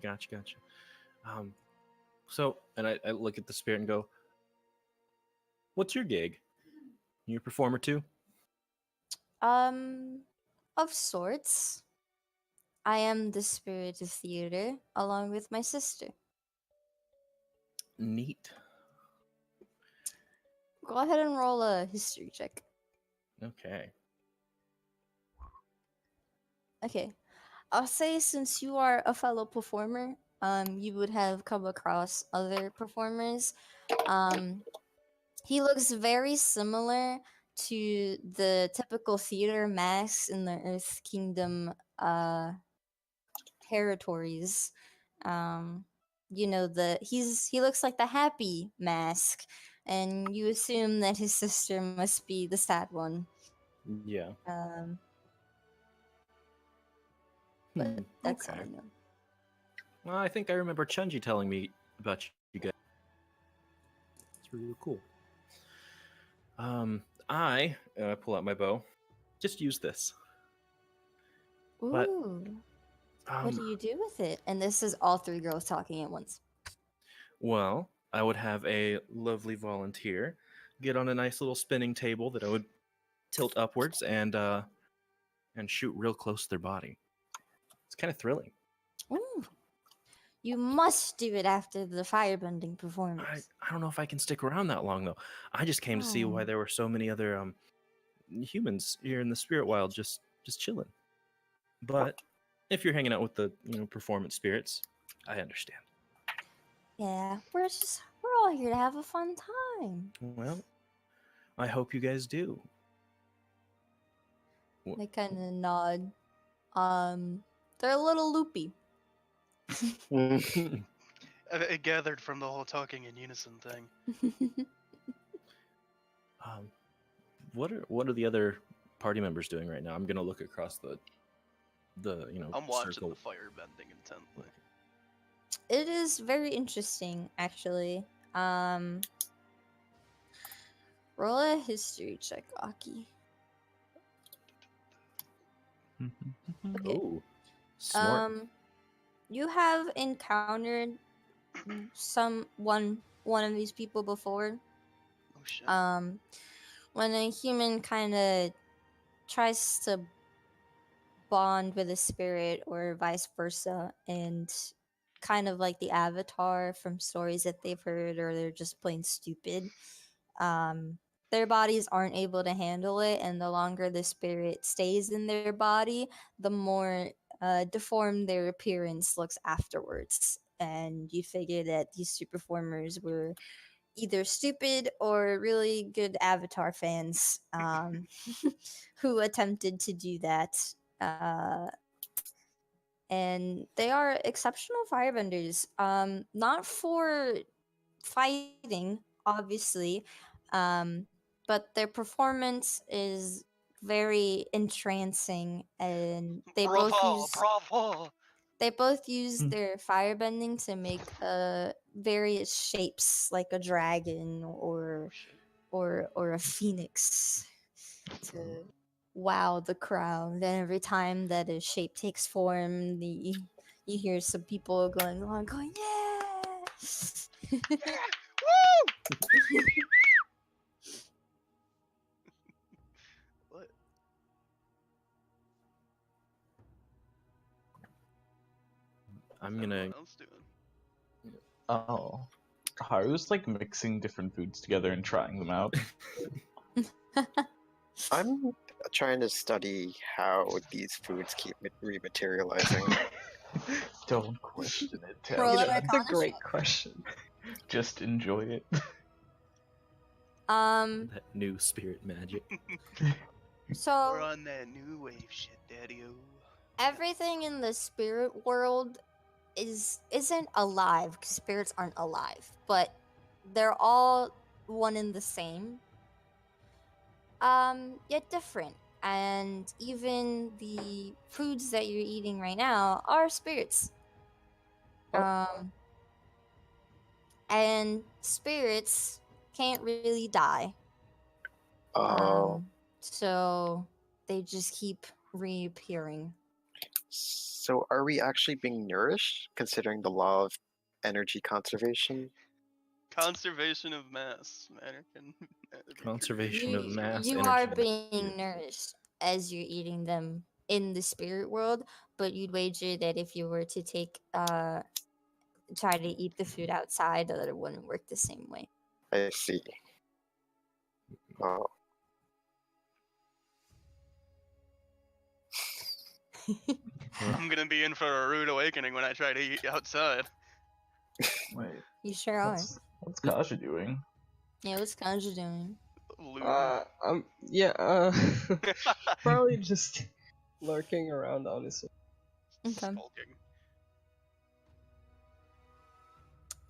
So, and I look at the spirit and go, "What's your gig? You a performer too?" Of sorts. I am the spirit of theater, along with my sister. Neat. Go ahead and roll a history check. Okay. Okay. I'll say since you are a fellow performer, you would have come across other performers. He looks very similar to the typical theater masks in the Earth Kingdom territories. You know, he looks like the happy mask, and you assume that his sister must be the sad one. Yeah. But that's okay. all I know. Well, I think I remember Chunji telling me about you guys. It's really cool. I pull out my bow. Just use this. Ooh. But, What do you do with it? And this is all three girls talking at once. Well, I would have a lovely volunteer get on a nice little spinning table that I would tilt upwards and shoot real close to their body. It's kind of thrilling. Ooh. You must do it after the firebending performance. I don't know if I can stick around that long though. I just came to see why there were so many other humans here in the spirit wild just chilling. But if you're hanging out with the performance spirits, I understand. Yeah, we're all here to have a fun time. Well, I hope you guys do. They kind of nod. They're a little loopy. I gathered from the whole talking in unison thing. What are the other party members doing right now? I'm gonna look across the I'm watching circle. the fire bending intently. It is very interesting, actually. Roll a history check, Aki. Okay. Oh, smart. You have encountered one of these people before. Oh shit. When a human kind of tries to bond with a spirit or vice versa, and kind of like the avatar from stories that they've heard, or they're just plain stupid, their bodies aren't able to handle it, and the longer the spirit stays in their body, the more deformed their appearance looks afterwards. And you figure that these two performers were either stupid or really good Avatar fans who attempted to do that. And they are exceptional firebenders. Not for fighting, obviously, but their performance is very entrancing, and they both use their firebending to make various shapes, like a dragon or a phoenix, to wow the crowd. And every time that a shape takes form, You hear some people going along, going, yeah! What? I'm What's gonna. everyone else doing? Oh. Haru's like mixing different foods together and trying them out. I'm trying to study how these foods keep rematerializing. Don't question it, Roll You an know, Tabitha. that's a Arcana great check. question. Just enjoy it. That new spirit magic. We're So on that new wave shit, Daddy-o. everything in the spirit world isn't alive, because spirits aren't alive, but they're all one and the same. Yet different. And even the foods that you're eating right now are spirits. And spirits can't really die. Oh, So they just keep reappearing. so are we actually being nourished, considering the law of energy conservation? Conservation of mass. American. Conservation of mass You energy. are being nourished as you're eating them in the spirit world, but you'd wager that if you were to try to eat the food outside, that it wouldn't work the same way. I see. Oh, I'm gonna be in for a rude awakening when I try to eat outside. Wait, You sure are. what's Kaja doing? Yeah, what's Kaja doing? Looting. Yeah, probably just lurking around, honestly. Okay. Skulking.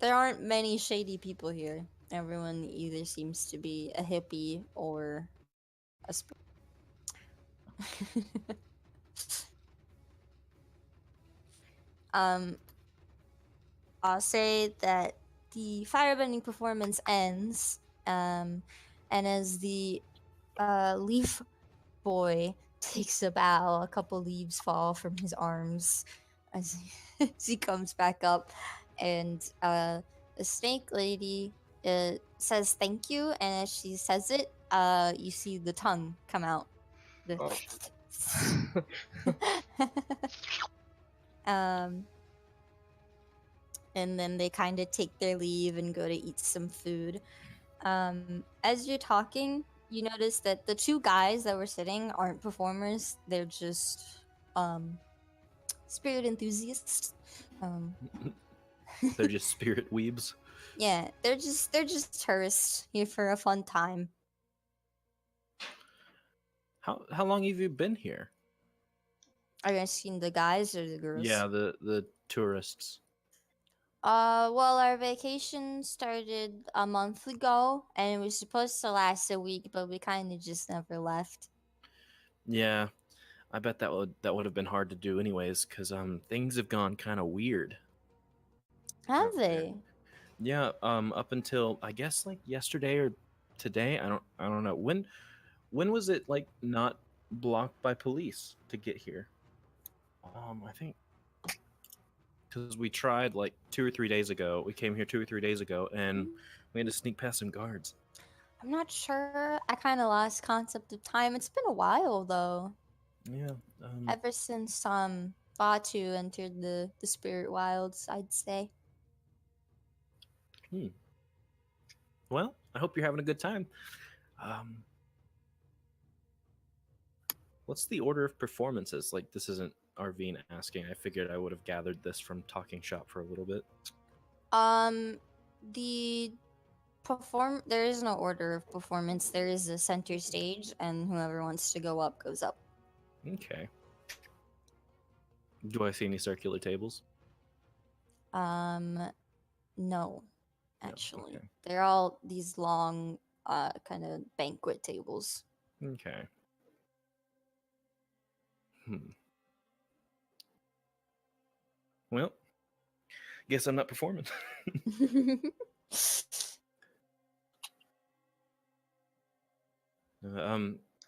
There aren't many shady people here. Everyone either seems to be a hippie or a spirit. um, I'll say that the firebending performance ends, and as the leaf boy takes a bow, a couple leaves fall from his arms as as he comes back up, and the snake lady says thank you, and as she says it, you see the tongue come out. The um, and then they kind of take their leave and go to eat some food. As you're talking, you notice that the two guys that were sitting aren't performers; they're just spirit enthusiasts. They're just spirit weebs. Yeah, they're just tourists here for a fun time. How long have you been here? Are you asking the guys or the girls? Yeah, the tourists. Well, our vacation started a month ago, and it was supposed to last a week, but we kind of just never left. Yeah, I bet that would have been hard to do anyways, because things have gone kind of weird. Have out there. they? Yeah, up until I guess like yesterday or today. I don't know. When was it like not blocked by police to get here? I think because we tried like 2 or 3 days ago. We came here 2 or 3 days ago, and we had to sneak past some guards. I'm not sure. I kind of lost concept of time. It's been a while though. Yeah. Ever since Batu entered the spirit wilds, I'd say. Well, I hope you're having a good time. What's the order of performances? Like, this isn't Arvine asking. I figured I would have gathered this from talking shop for a little bit. The there is no order of performance. There is a center stage, and whoever wants to go up goes up. Okay. Do I see any circular tables? No, actually. okay. They're all these long kind of banquet tables. Okay. Well, guess I'm not performing.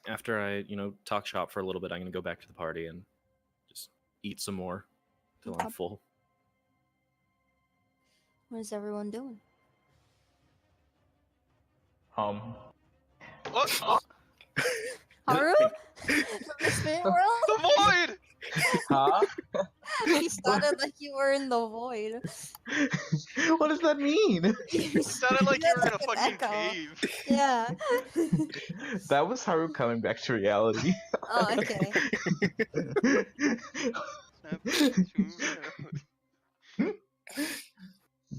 After I, talk shop for a little bit, I'm gonna go back to the party and just eat some more. till I'm full. What is everyone doing? What? Haru? From the spirit world? The void! Huh? You sounded like you were in the void. What does that mean? It sounded like you were in a That's an fucking echo. cave. Yeah. That was Haru coming back to reality. Oh, okay.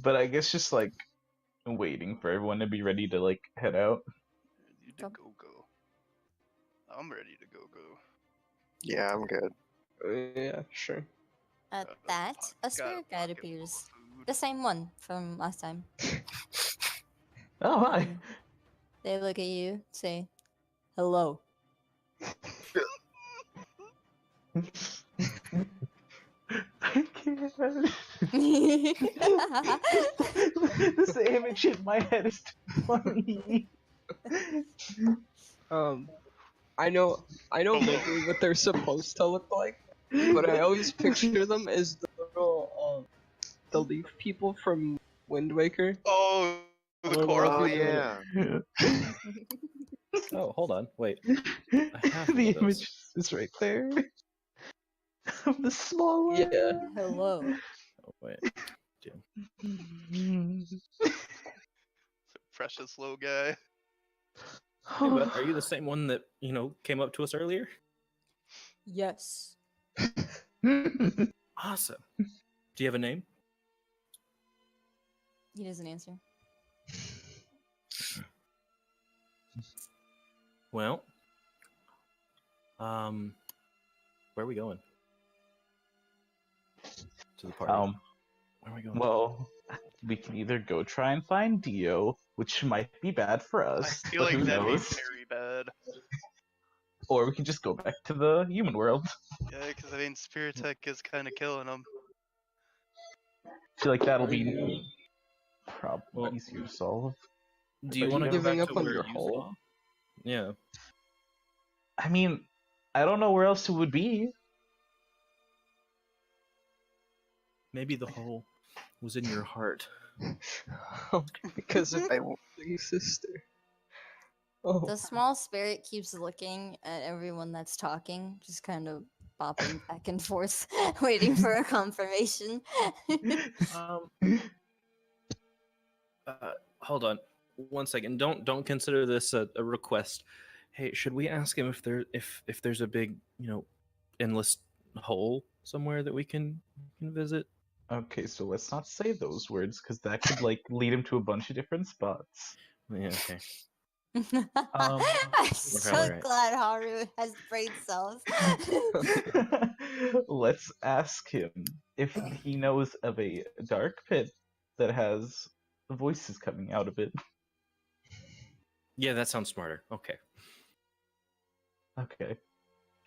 But I guess just like waiting for everyone to be ready to like head out. Ready to go. I'm ready to go. Yeah, I'm good. Yeah, sure. At that, a spirit guide appears. The same one from last time. Oh hi. They look at you, say, hello. I can't. This image in my head is too funny. I know maybe what they're supposed to look like, but I always picture them as the little the leaf people from Wind Waker. Oh, the Oh, Korra Oh people. yeah. Oh, hold on. Wait. I have one The of those. image is right there. Of the small one. Yeah. Hello. Oh, wait. Precious little guy. Hey, bud, are you the same one that, came up to us earlier? Yes. Awesome. Do you have a name? He doesn't answer. Well, where are we going? To the party. Where are we going? Well, we can either go try and find Dio, which might be bad for I us, feel but like who that'd knows? be very bad. Or we can just go back to the human world. Yeah, because I mean, Spirit Tech is kind of killing them. I feel like that'll be probably Well, easier to solve. Do you Are want you to go giving back up to on where your you hole? saw? Yeah. I mean, I don't know where else it would be. Maybe the hole was in your heart. Because of I, my big sister. Oh. The small spirit keeps looking at everyone that's talking, just kind of bopping back and forth, waiting for a confirmation. Um, hold on, 1 second. Don't consider this a request. Hey, should we ask him if there's a big endless hole somewhere that we can visit? Okay, so let's not say those words, because that could like lead him to a bunch of different spots. Yeah. Okay. I'm You're so probably right. glad Haru has brain cells. Let's ask him if he knows of a dark pit that has voices coming out of it. Yeah, that sounds smarter. Okay. Okay.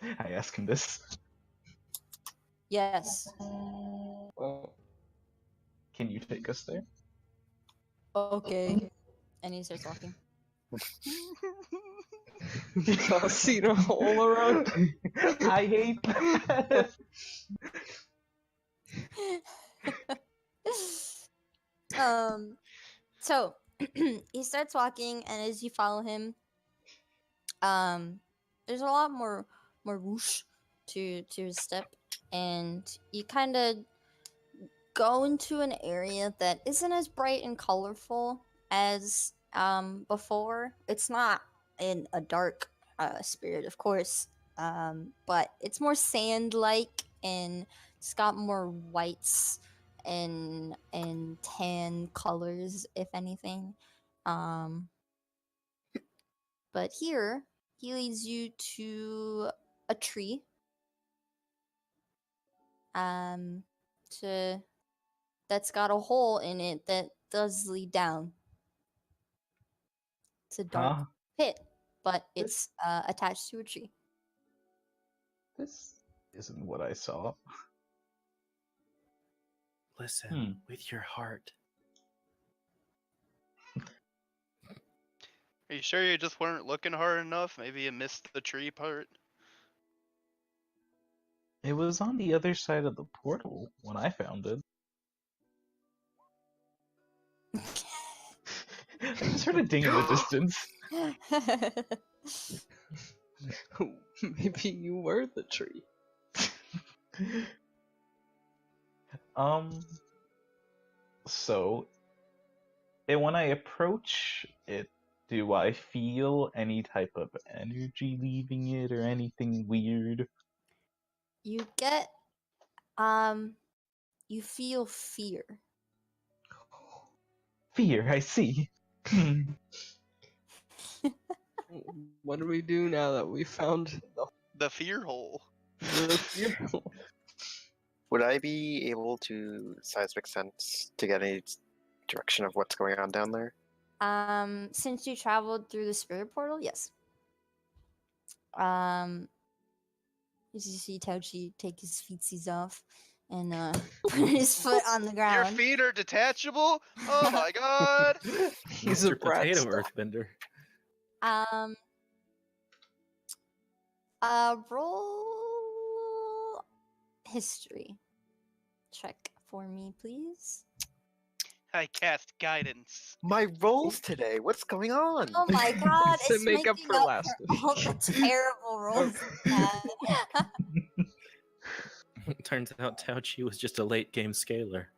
I ask him this. Yes. Well, Can you take us there? Okay. And he starts walking. I've seen a hole around. I hate that. So he starts walking, and as you follow him, there's a lot more whoosh to his step, and you kind of go into an area that isn't as bright and colorful as before. It's not in a dark spirit, of course, but it's more sand-like, and it's got more whites and tan colors, if anything. But here he leads you to a tree. To that's got a hole in it that does lead down. It's a dark Huh? pit, but it's attached to a tree. This isn't what I saw. Listen with your heart. Are you sure you just weren't looking hard enough? Maybe you missed the tree part. It was on the other side of the portal when I found it. I just heard a ding in the distance. Maybe you were the tree. So, and when I approach it, do I feel any type of energy leaving it or anything weird? You get you feel fear. Fear, I see. What do we do now that we found The fear hole. the fear? Would I be able to seismic sense to get any direction of what's going on down there? Since you traveled through the spirit portal, yes. You see Táoqì take his feetsies off and put his foot on the Your ground. feet are detachable? Oh my god! He's a Mr. brat Potato stuff. Earthbender. Roll history check for me, please. I cast guidance. My rolls today. What's going on? Oh my god, To it's make up making for last all week. the terrible rolls we had. Turns out Táoqì was just a late game scaler.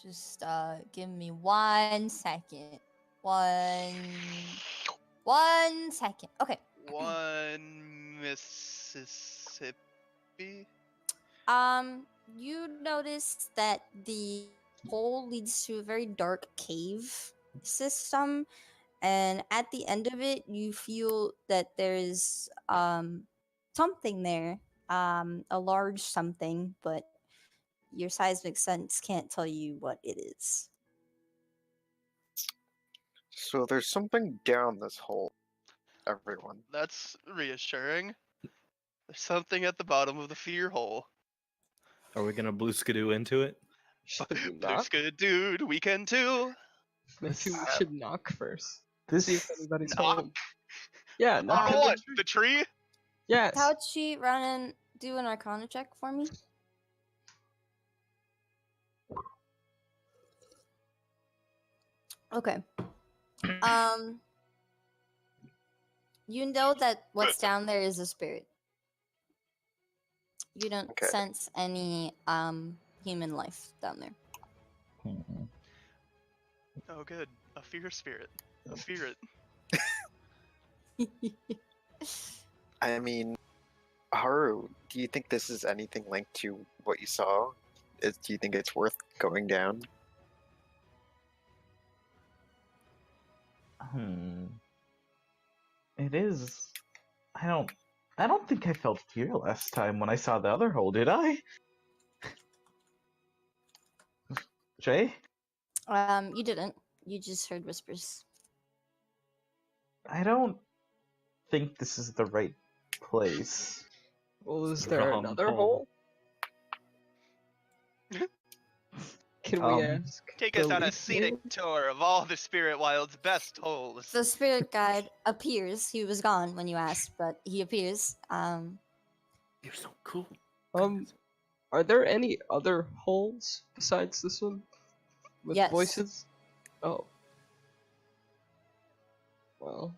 Just give me 1 second. 1 second. Okay. One Mississippi. You notice that the hole leads to a very dark cave system, and at the end of it, you feel that there's something there, a large something, but your seismic sense can't tell you what it is. So there's something down this hole, everyone. That's reassuring. There's something at the bottom of the fear hole. Are we gonna blue skidoo into it? Should we Blue knock? Skid Dude, weekend 2. Maybe we should knock first. This See if anybody's Knock? home. Yeah, knock. On on what? the tree. The tree? Yes. Táoqì, run and do an Arcana check for me. Okay. You know that what's down there is a spirit. You don't Okay. sense any human life down there. Oh, good. A fear spirit. A spirit. I mean, Haru, do you think this is anything linked to what you saw? Do you think it's worth going down? It is. I don't think I felt fear last time when I saw the other hole, did I? Jay? You didn't. You just heard whispers. I don't think this is the right place. Well, is The there wrong another hole. hole? Can Um, we ask? Take the us on a leaf scenic lord? tour of all the Spirit Wild's best holes. The spirit guide appears. He was gone when you asked, but he appears. You're so cool. Are there any other holes besides this one? With Yes. voices? Oh. Well.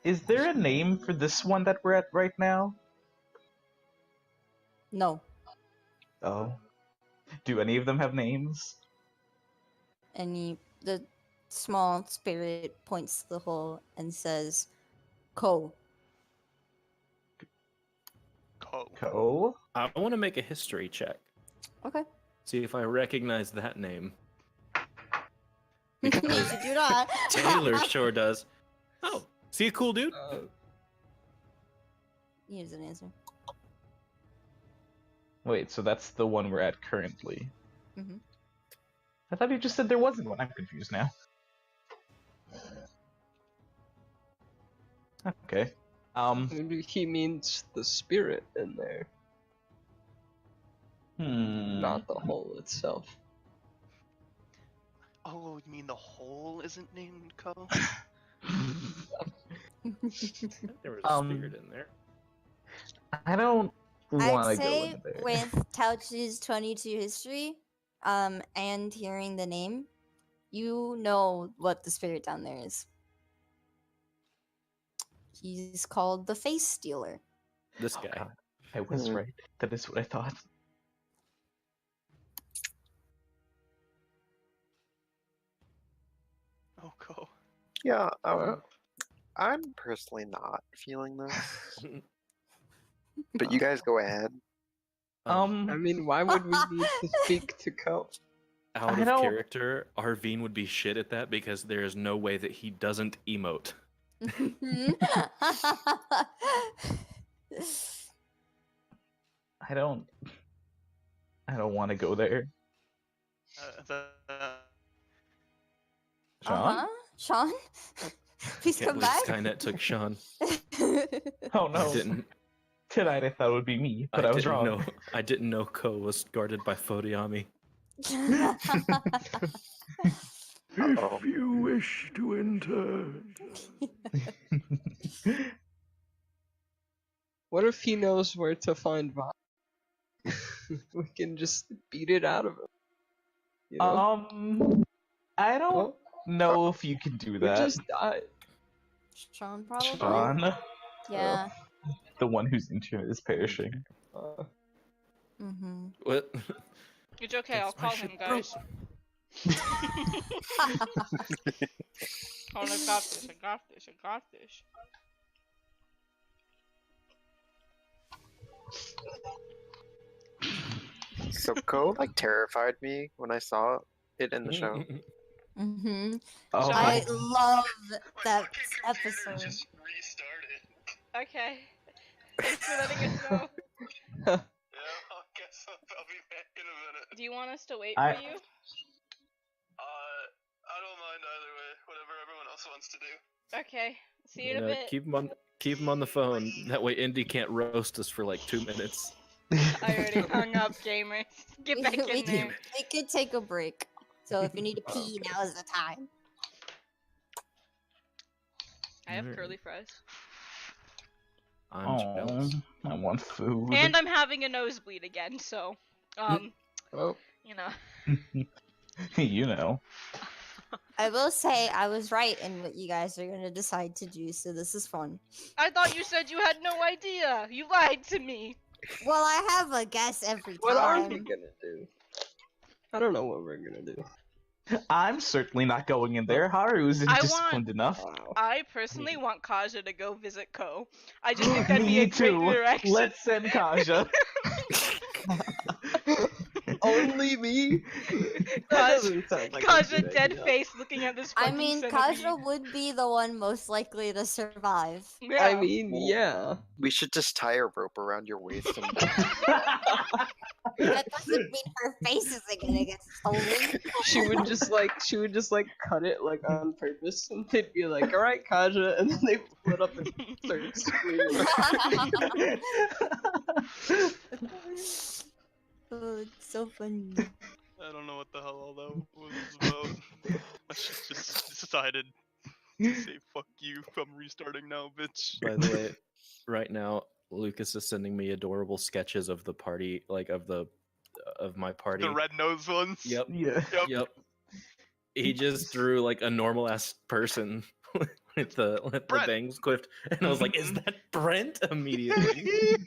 Is there a name for this one that we're at right now? No. Oh. Do any of them have names? And the small spirit points to the hole and says, "Ko." Ko? I want to make a history check. Okay. See if I recognize that name. You should do that. Taylor sure does. Oh, see a cool dude? He doesn't answer. Wait, so that's the one we're at currently. Mhm. I thought you just said there wasn't one. I'm confused now. Okay. Maybe he means the spirit in there, not the hole itself. Oh, you mean the hole isn't named Ko? There was a spirit in there. I don't want I'd to go say in there. with Táoqi's 22 history, and hearing the name, you know what the spirit down there is. He's called the Face Stealer. This Oh, guy. God. I was right. That is what I thought. Oh, go. Yeah, I'm personally not feeling this, but you guys go ahead. I mean, why would we need to speak to Ko? Out I of don't- character, Arvine would be shit at that because there is no way that he doesn't emote. I don't want to go there. Sean? Uh-huh. Sean? Please Can't come believe back. Skynet took Sean. Oh no. I didn't. Tonight I thought it would be me, but I was didn't wrong. know. I didn't know Ko was guarded by Fodiami. Uh-oh. you wish to enter. What if he knows where to find Vine? We can just beat it out of him. You know? I don't Oh, know if you can do we that. just died. Sean, probably. Sean, Yeah. the one whose internet is perishing. Mm-hmm. What? It's okay, I'll That's my call shit, him, bro. guys. Oh, I got this, I got this, I got this. So Ko like terrified me when I saw it in the show. Mm-hmm. Oh, I love that episode. Just restart it. Okay. Thanks for letting us know. Yeah, I'll guess I'll be back in a minute. Do you want us to wait I- for you? I don't mind either way. Whatever everyone else wants to do. Okay. See you in a bit. Keep him on the phone. That way Indy can't roast us for like 2 minutes. I already hung up, gamers. Get back in there. We could take a break. So if you need to pee, now is the time. I have Alright. curly fries. I'm jealous. I want food. And I'm having a nosebleed again, so, Oh, you know. You know. I will say I was right in what you guys are gonna decide to do, so this is fun. I thought you said you had no idea. You lied to me. Well, I have a guess every what are time. we gonna do? I don't know what we're gonna do. I'm certainly not going in there. Haru isn't I disciplined enough. Wow. I personally want Kaja to go visit Ko. I just think that'd be a Me great too. direction. Let's send Kaja. Only me? That doesn't sound like a Kaja good dead idea. face looking at this I fucking mean, centipede. Kaja would be the one most likely to survive. Yeah. I mean, yeah. We should just tie a rope around your waist and That doesn't mean her face isn't gonna get stolen. She would just like cut it like on purpose, and they'd be like, "All right, Kaja," and then they split up and start screaming. Oh, it's so funny. I don't know what the hell all that was about. I just decided to say fuck you. I'm restarting now, bitch. By the way, right now Lucas is sending me adorable sketches of the party, like of my party. The red nose ones. Yep. Yeah. Yep. He just drew like a normal ass person with the Brent. bangs clipped, and I was like, "Is that Brent?" Immediately.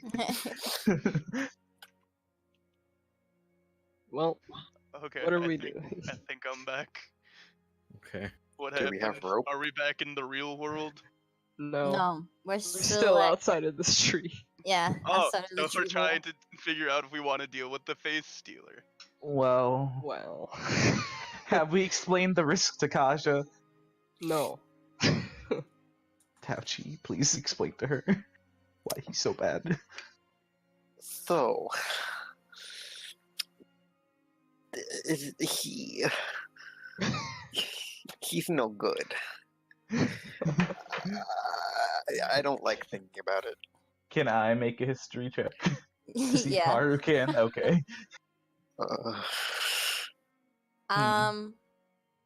Well, Okay. what are I we think- doing? I think I'm back. Okay. What Do we happened? have rope? Are we back in the real world? No, No, we're we're still, still at- outside of this tree. Yeah. Oh, outside of the so we're tree trying hole. to figure out if we want to deal with the face stealer. Well, Well, have we explained the risk to Kaja? no. Táoqì, please explain to her why he's so bad. so he's no good. I don't like thinking about it. Can I make a history check? To see if Yeah. Haru can? Okay.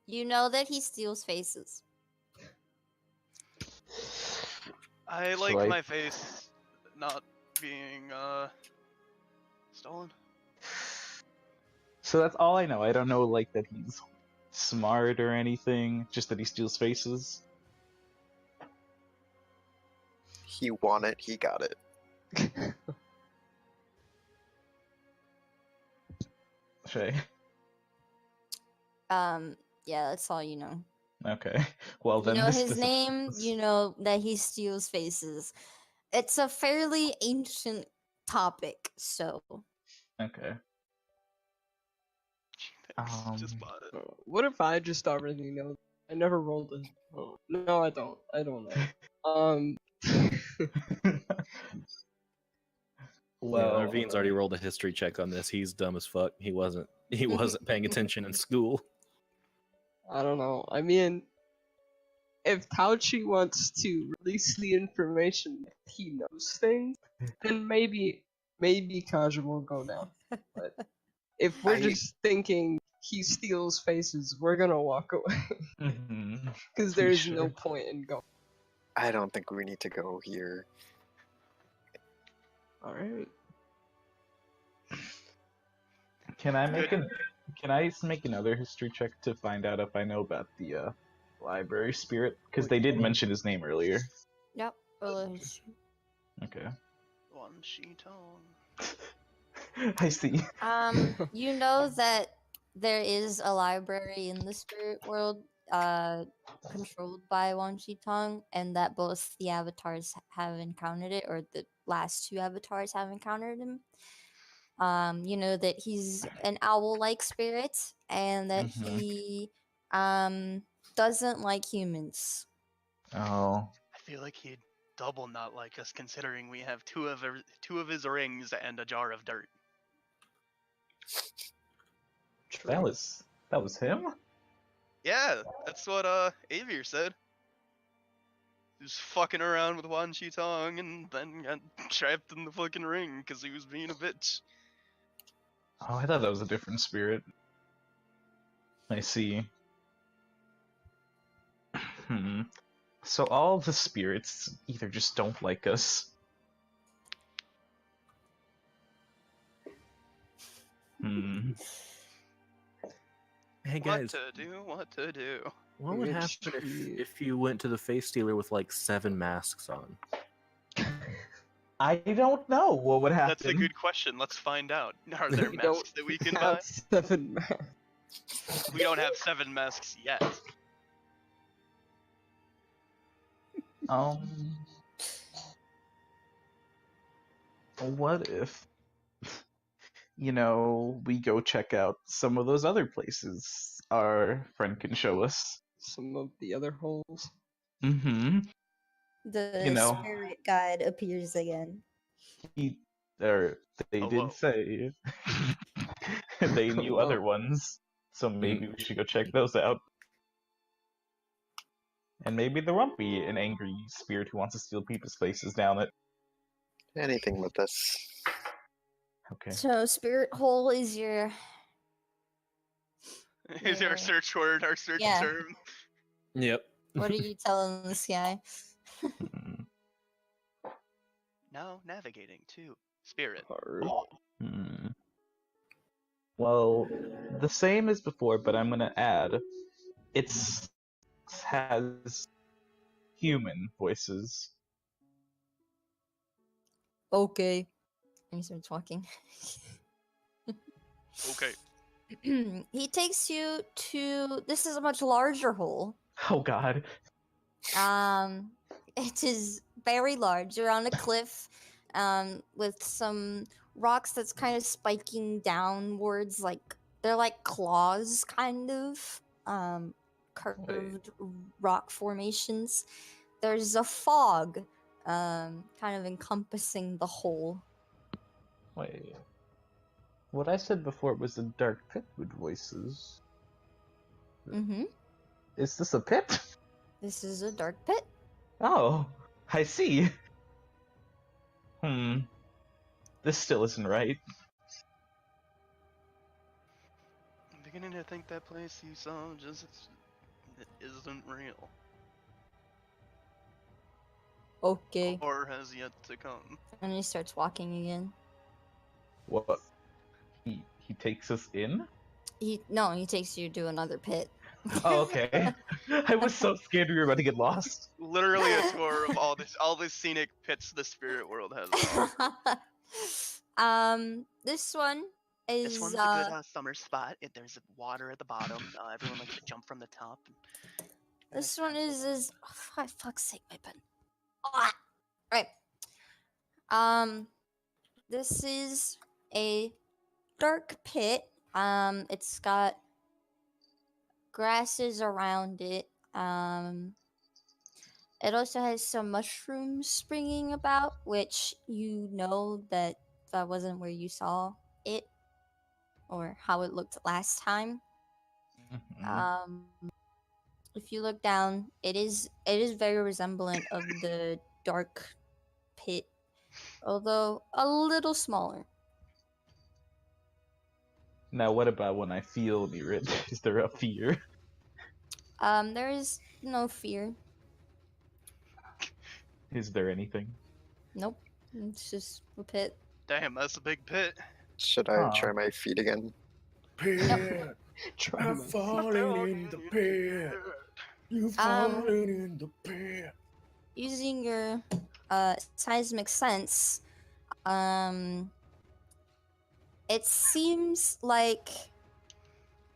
You know that he steals faces. I So like I- my face not being stolen. So that's all I know. I don't know like that he's smart or anything. Just that he steals faces. He won it. He got it. Shay. Yeah, that's all you know. Okay. Well You then know this his doesn't- name, you know that he steals faces. It's a fairly ancient topic, so Okay. Thanks, just bought it. What if I just already know? I never rolled it. Oh, no, I don't. I don't know. Well, Arvine's already rolled a history check on this. He's dumb as fuck. He wasn't paying attention in school. I don't know. I mean, if Táoqì wants to release the information that he knows things, then maybe Kaja will go down. But if we're I- just thinking he steals faces, we're gonna walk away mhm. because To be there's no sure. point in going. I don't think we need to go here. All right. Can I make another history check to find out if I know about the library spirit? Because they did mention his name earlier. yep. Okay. One sheet on. I see. You know that there is a library in the spirit world, controlled by Wan Shi Tong, and that both the avatars have encountered it, or the last two avatars have encountered him. You know that he's an owl-like spirit, and that Mhm. he doesn't like humans. Oh. I feel like he'd double not like us, considering we have two of his rings and a jar of dirt. That was him? Yeah, that's what Avier said. He was fucking around with Wan Shi Tong and then got trapped in the fucking ring because he was being a bitch. Oh, I thought that was a different spirit. I see. Hmm. So all the spirits either just don't like us. Hmm. Hey What guys, to do? What to do? what would happen if you went to the face stealer with like 7 masks on? I don't know what would happen. That's a good question. Let's find out. Are there We don't masks that we can have buy? 7 masks. We don't have 7 masks yet. What if, we go check out some of those other places our friend can show us? Some of the other holes. Mm-hmm. The You know. spirit guide appears again. They Hello. did say they knew Hello. other ones, so maybe we should go check those out. And maybe there won't be an angry spirit who wants to steal people's faces down it. Anything with this. Okay. So, spirit hole is your Is our Yeah. search word, our search Yeah. term? Yep. what are you telling this guy? Hmm. Now navigating to spirit. Haru. Hmm. Well, the same as before, but I'm gonna add it's has human voices. Okay. And he starts walking. Okay. He takes you to. This is a much larger hole. Oh God. It is very large. You're on a cliff, with some rocks that's kind of spiking downwards, like they're like claws, kind of, curved rock formations. There's a fog, kind of encompassing the hole. Wait. What I said before was a dark pit with voices. Mm-hmm. Is this a pit? This is a dark pit. Oh, I see. This still isn't right. I'm beginning to think that place you saw just isn't real. Okay. Or has yet to come. And he starts walking again. What? He takes us in? He takes you to another pit. Oh, okay. I was so scared we were about to get lost. Literally a tour of all the scenic pits the spirit world has. This one is This one's a good summer spot. There's water at the bottom. Everyone likes to jump from the top. this one is oh, for fuck's sake, my pen. Ah! Right. This is a dark pit. It's got grasses around it. It also has some mushrooms springing about, which you know that wasn't where you saw it or how it looked last time. Mhm. If you look down, it is very resemblant of the dark pit, although a little smaller. Now, what about when I feel near it? Is there a fear? There is no fear. Is there anything? Nope. It's just a pit. Damn, that's a big pit. Should I try my feet again? Pit. Try I'm my- falling in the pit. You falling in the pit. Using your seismic sense, it seems like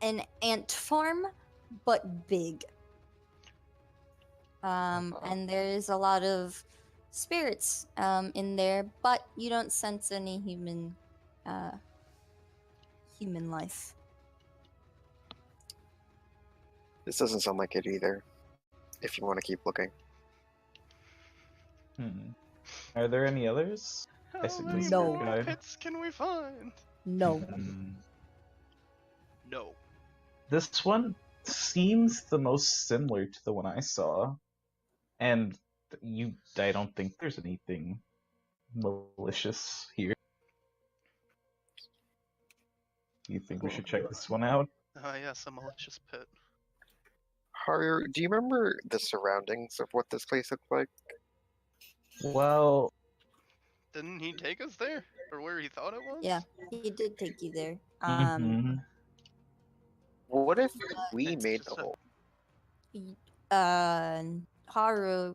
an ant farm, but big. And there's a lot of spirits in there, but you don't sense any human life. This doesn't sound like it either. If you want to keep looking. Are there any others? How Basically, many No. more guide. pits can we find? No. No. This one seems the most similar to the one I saw, and I don't think there's anything malicious here. You think we should check this one out? Yes, a malicious pit. Haru, do you remember the surroundings of what this place looked like? Well, Didn't he take us there? Or where he thought it was? Yeah, he did take you there. mhm. What if we It's made just the a- hole? Haru,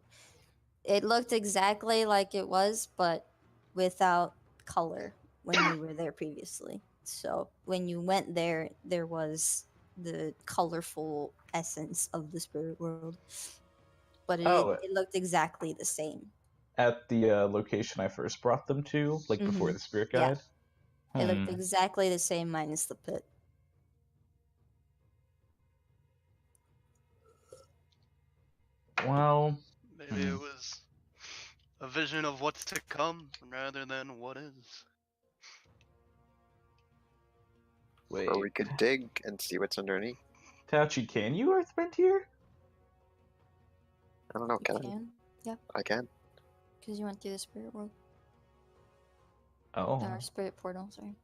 it looked exactly like it was, but without color when you were there previously. So when you went there, there was the colorful essence of the spirit world, but Oh. it looked exactly the same. At the location I first brought them to, like before Mhm. the spirit Yeah. guide. It looked exactly the same minus the pit. Well, Maybe it was a vision of what's to come rather than what is. wait. Or we could dig and see what's underneath. Táoqì, can you earthbend here? I don't know, You can I? can, yeah, I can. because you went through the spirit world. Oh. Or spirit portal, sorry.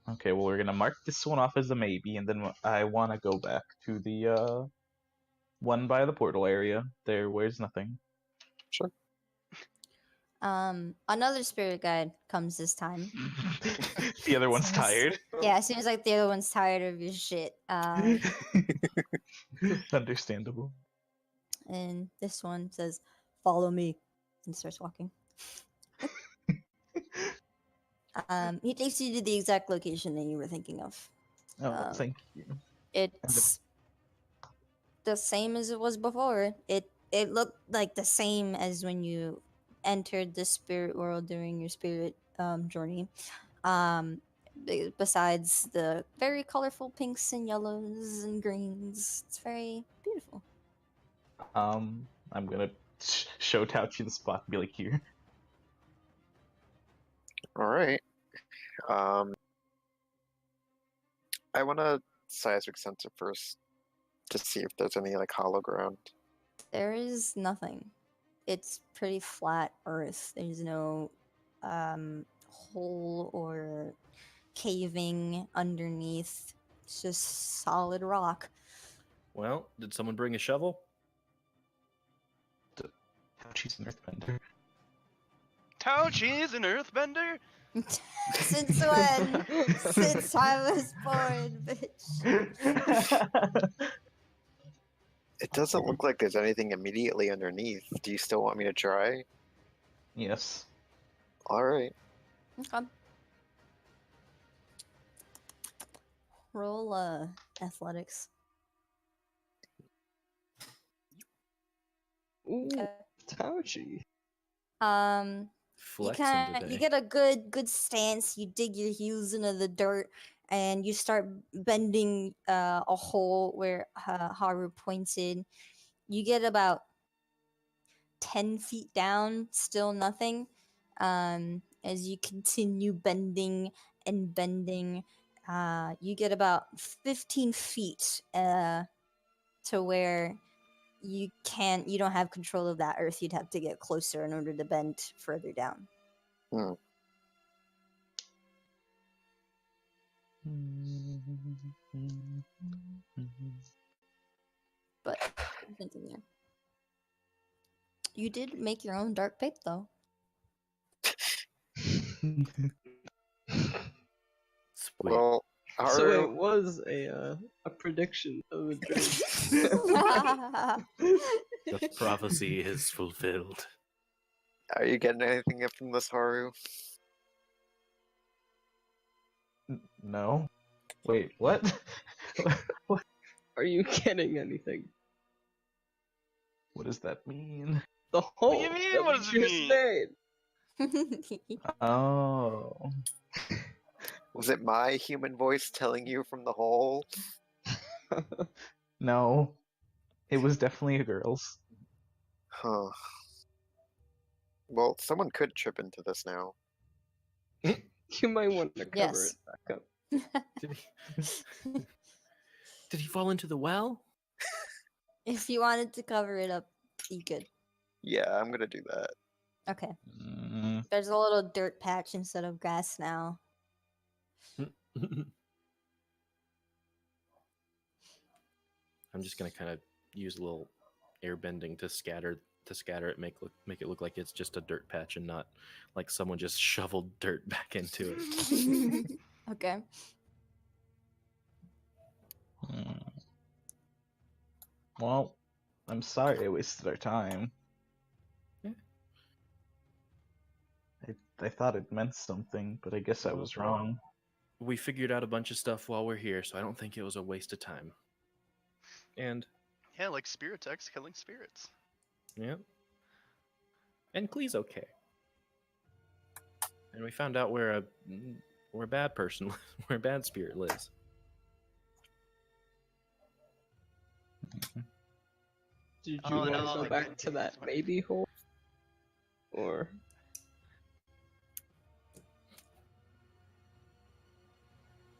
Okay, well we're gonna mark this one off as a maybe, and then I want to go back to the one by the portal area. There, where's nothing. Sure. Another spirit guide comes this time. The other one's Seems- tired. Yeah, it seems like the other one's tired of your shit. Understandable. And this one says, "Follow me," and starts walking. He takes you to the exact location that you were thinking of. Oh, thank you. It's the same as it was before. It looked like the same as when you entered the spirit world during your spirit journey. Besides the very colorful pinks and yellows and greens, it's very beautiful. I'm gonna show Táoqì the spot and be like, here. Alright. I want to seismic sensor first to see if there's any like hollow ground. There is nothing. It's pretty flat earth. There's no hole or caving underneath. It's just solid rock. Well, did someone bring a shovel? She's an earthbender. Táoqì is an earthbender? Since when? Since I was born, bitch. It doesn't look like there's anything immediately underneath. Do you still want me to try? Yes. Alright. Okay. Roll athletics. Ooh, Uh, Táoqì. You Flexing today. you get a good stance. You dig your heels into the dirt, and you start bending a hole where Haru pointed. You get about 10 feet down, still nothing. As you continue bending and bending, you get about 15 feet to where you don't have control of that earth. You'd have to get closer in order to bend further down. But nothing there. You did make your own dark pit, though. Sweet. Well, So Haru, it was a prediction of a dream. The prophecy is fulfilled. are you getting anything from this, Haru? No. Wait, what? What? Are you getting anything? What does that mean? The hole do you mean, that what we does it just mean? made. Oh. Was it my human voice telling you from the hole? No. It was definitely a girl's. Huh. Well, someone could trip into this now. You might want to cover Yes. it back up. Did he... Did he fall into the well? If you wanted to cover it up, you could. Yeah, I'm gonna do that. Okay. Mm, There's a little dirt patch instead of grass now. I'm just gonna kind of use a little airbending to scatter it, make it look like it's just a dirt patch and not like someone just shoveled dirt back into it. Okay. hmm. Well, I'm sorry I wasted our time. Yeah. I thought it meant something, but I guess I was wrong. We figured out a bunch of stuff while we're here, so I don't think it was a waste of time. And Yeah, like spirit X killing spirits. yeah, and Klee's okay. And we found out where a bad person, where a bad spirit lives. Did you Oh, want no, to go like back that to that is what- baby hole? Or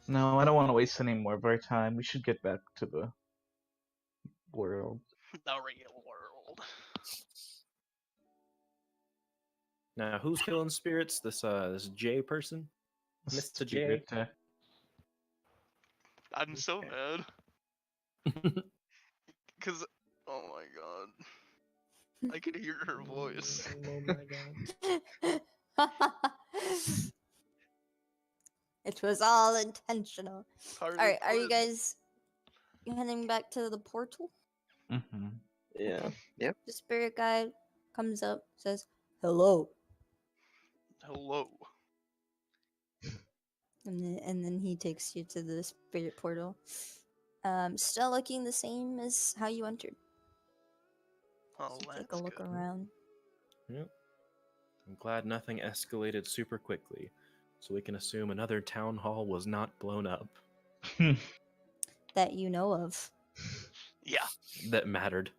No, I don't want to waste any more of our time. We should get back to the world. The real world. Now, who's killing spirits? This J person, Mr. J. Spirit, I'm so mad. Cause, oh my god. I could hear her voice. Oh my god. It was all intentional. Haru, Alright, are you quit. guys heading back to the portal? Mm-hmm. yeah. The spirit guide comes up, says, hello. Hello. And then he takes you to the spirit portal. Still looking the same as how you entered. Oh, So that's take a look good. around. Yep. I'm glad nothing escalated super quickly, so we can assume another town hall was not blown up. That you know of. Yeah. That mattered.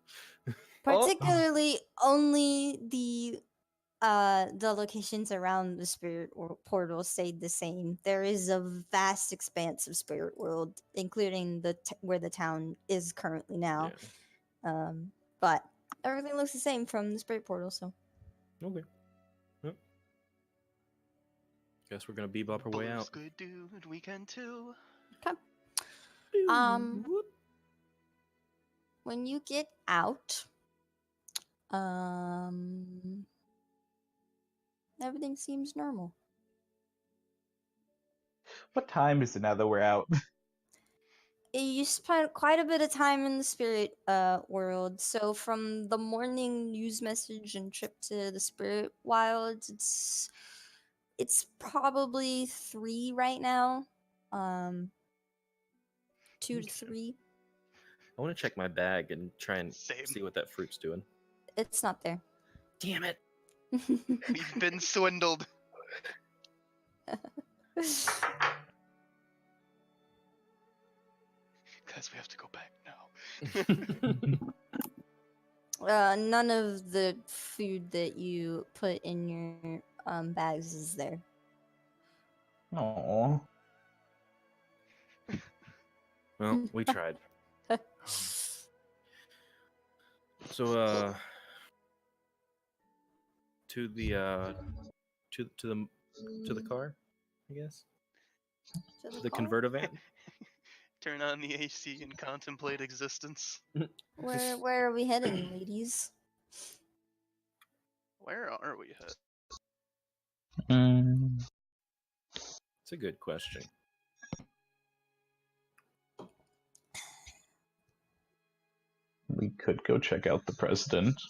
Particularly only the locations around the spirit portal stayed the same. There is a vast expanse of spirit world, including where the town is currently now. Yeah. But everything looks the same from the spirit portal, so Okay. Yep. Guess we're gonna bebop our way Blue's out. good dude, we can too. when you get out, Um, everything seems normal. What time is it now that we're out? You spent quite a bit of time in the spirit world. So from the morning news message and trip to the spirit wilds, it's probably 3 right now. 2 to Okay. 3. I want to check my bag and try and Same. see what that fruit's doing. It's not there. Damn it! We've been swindled. Guys, we have to go back now. None of the food that you put in your bags is there. Aww. Well, we tried. So, to the to the car, I guess. To The car? converter van. Turn on the AC and contemplate existence. Where are we heading, ladies? Where are we headed? It's a good question. We could go check out the president.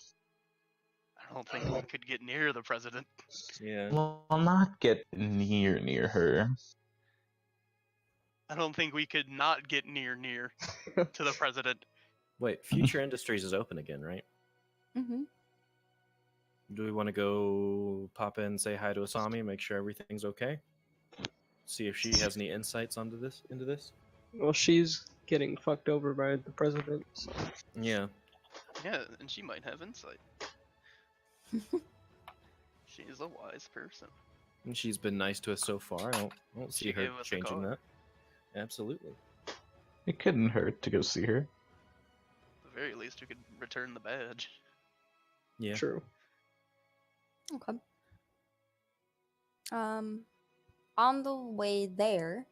I don't think we could get near the president. Yeah. Well, not get near her. I don't think we could not get near to the president. Wait, Future Industries is open again, right? Mm-hmm. Do we want to go pop in, say hi to Asami, make sure everything's okay? See if she has any insights into this? Well, she's getting fucked over by the president. So. Yeah. Yeah, and she might have insight. She's a wise person. And she's been nice to us so far. I don't see She her gave us a changing car. that. Absolutely. It couldn't hurt to go see her. At the very least, we could return the badge. Yeah. True. Okay. On the way there,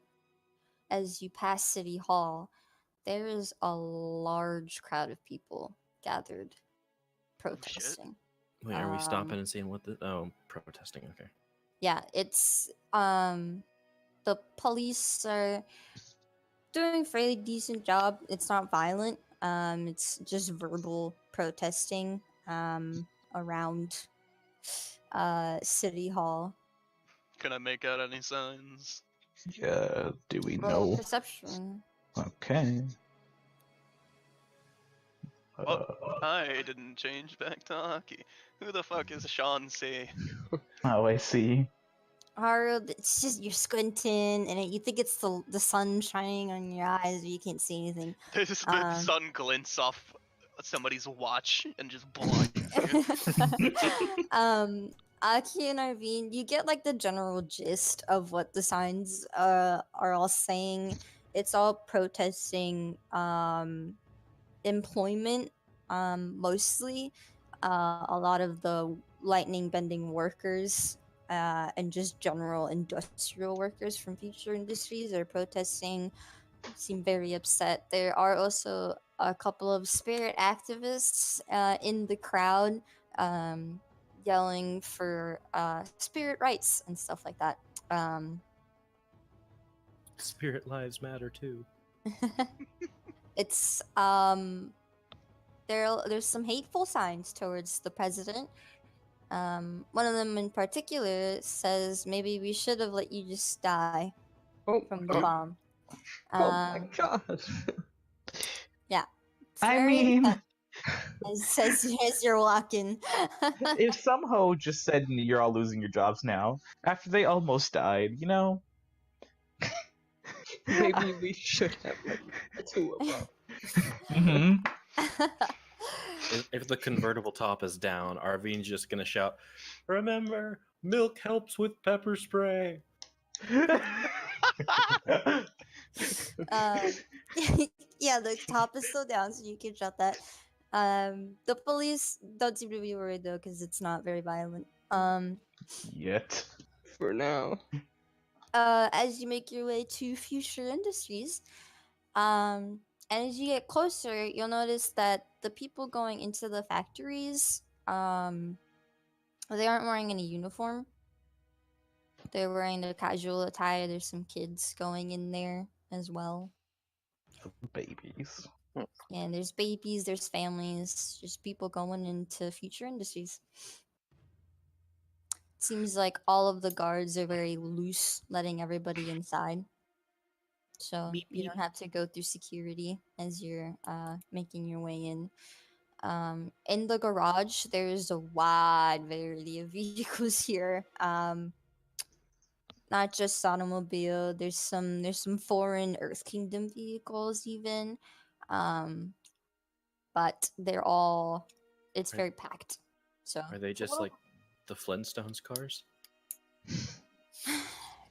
as you pass City Hall, there is a large crowd of people gathered protesting. Wait, are we Um, stopping and seeing what the protesting, okay. Yeah, it's the police are doing a fairly decent job. It's not violent. It's just verbal protesting around City Hall. Can I make out any signs? Yeah, do we Roll know? perception. Okay. Oh, I didn't change back to hockey. Who the fuck is Sean C? Oh, I see. Haru, it's just you're squinting, and you think it's the sun shining on your eyes, but you can't see anything. The sun glints off somebody's watch and just blinds you. Aki and Arvine, you get like the general gist of what the signs are all saying. It's all protesting employment, mostly. A lot of the lightning bending workers and just general industrial workers from future industries are protesting, seem very upset. There are also a couple of spirit activists in the crowd yelling for spirit rights and stuff like that. Spirit lives matter too. It's there's some hateful signs towards the president. One of them in particular says maybe we should have let you just die from the bomb. Oh my god. Yeah. It's I very mean, intense as you're walking. if some hoe just said you're all losing your jobs now, after they almost died, you know? Maybe we should have like 2 of them. Mm-hmm. If the convertible top is down, Arvine's just gonna shout, "Remember, milk helps with pepper spray." Yeah, the top is still down, so you can shut that. The police don't seem to be worried though, because it's not very violent. Yet. For now. As you make your way to Future Industries, and as you get closer, you'll notice that the people going into the factories Um, they aren't wearing any uniform. They're wearing their casual attire. There's some kids going in there as well. Babies. And there's babies, there's families, just people going into future industries. Seems like all of the guards are very loose, letting everybody inside. So Beep, you beep. don't have to go through security as you're making your way in. In the garage, there's a wide variety of vehicles here. Not just automobile. There's some foreign Earth Kingdom vehicles even. But they're all. It's Are- very packed. So Are they just like the Flintstones cars?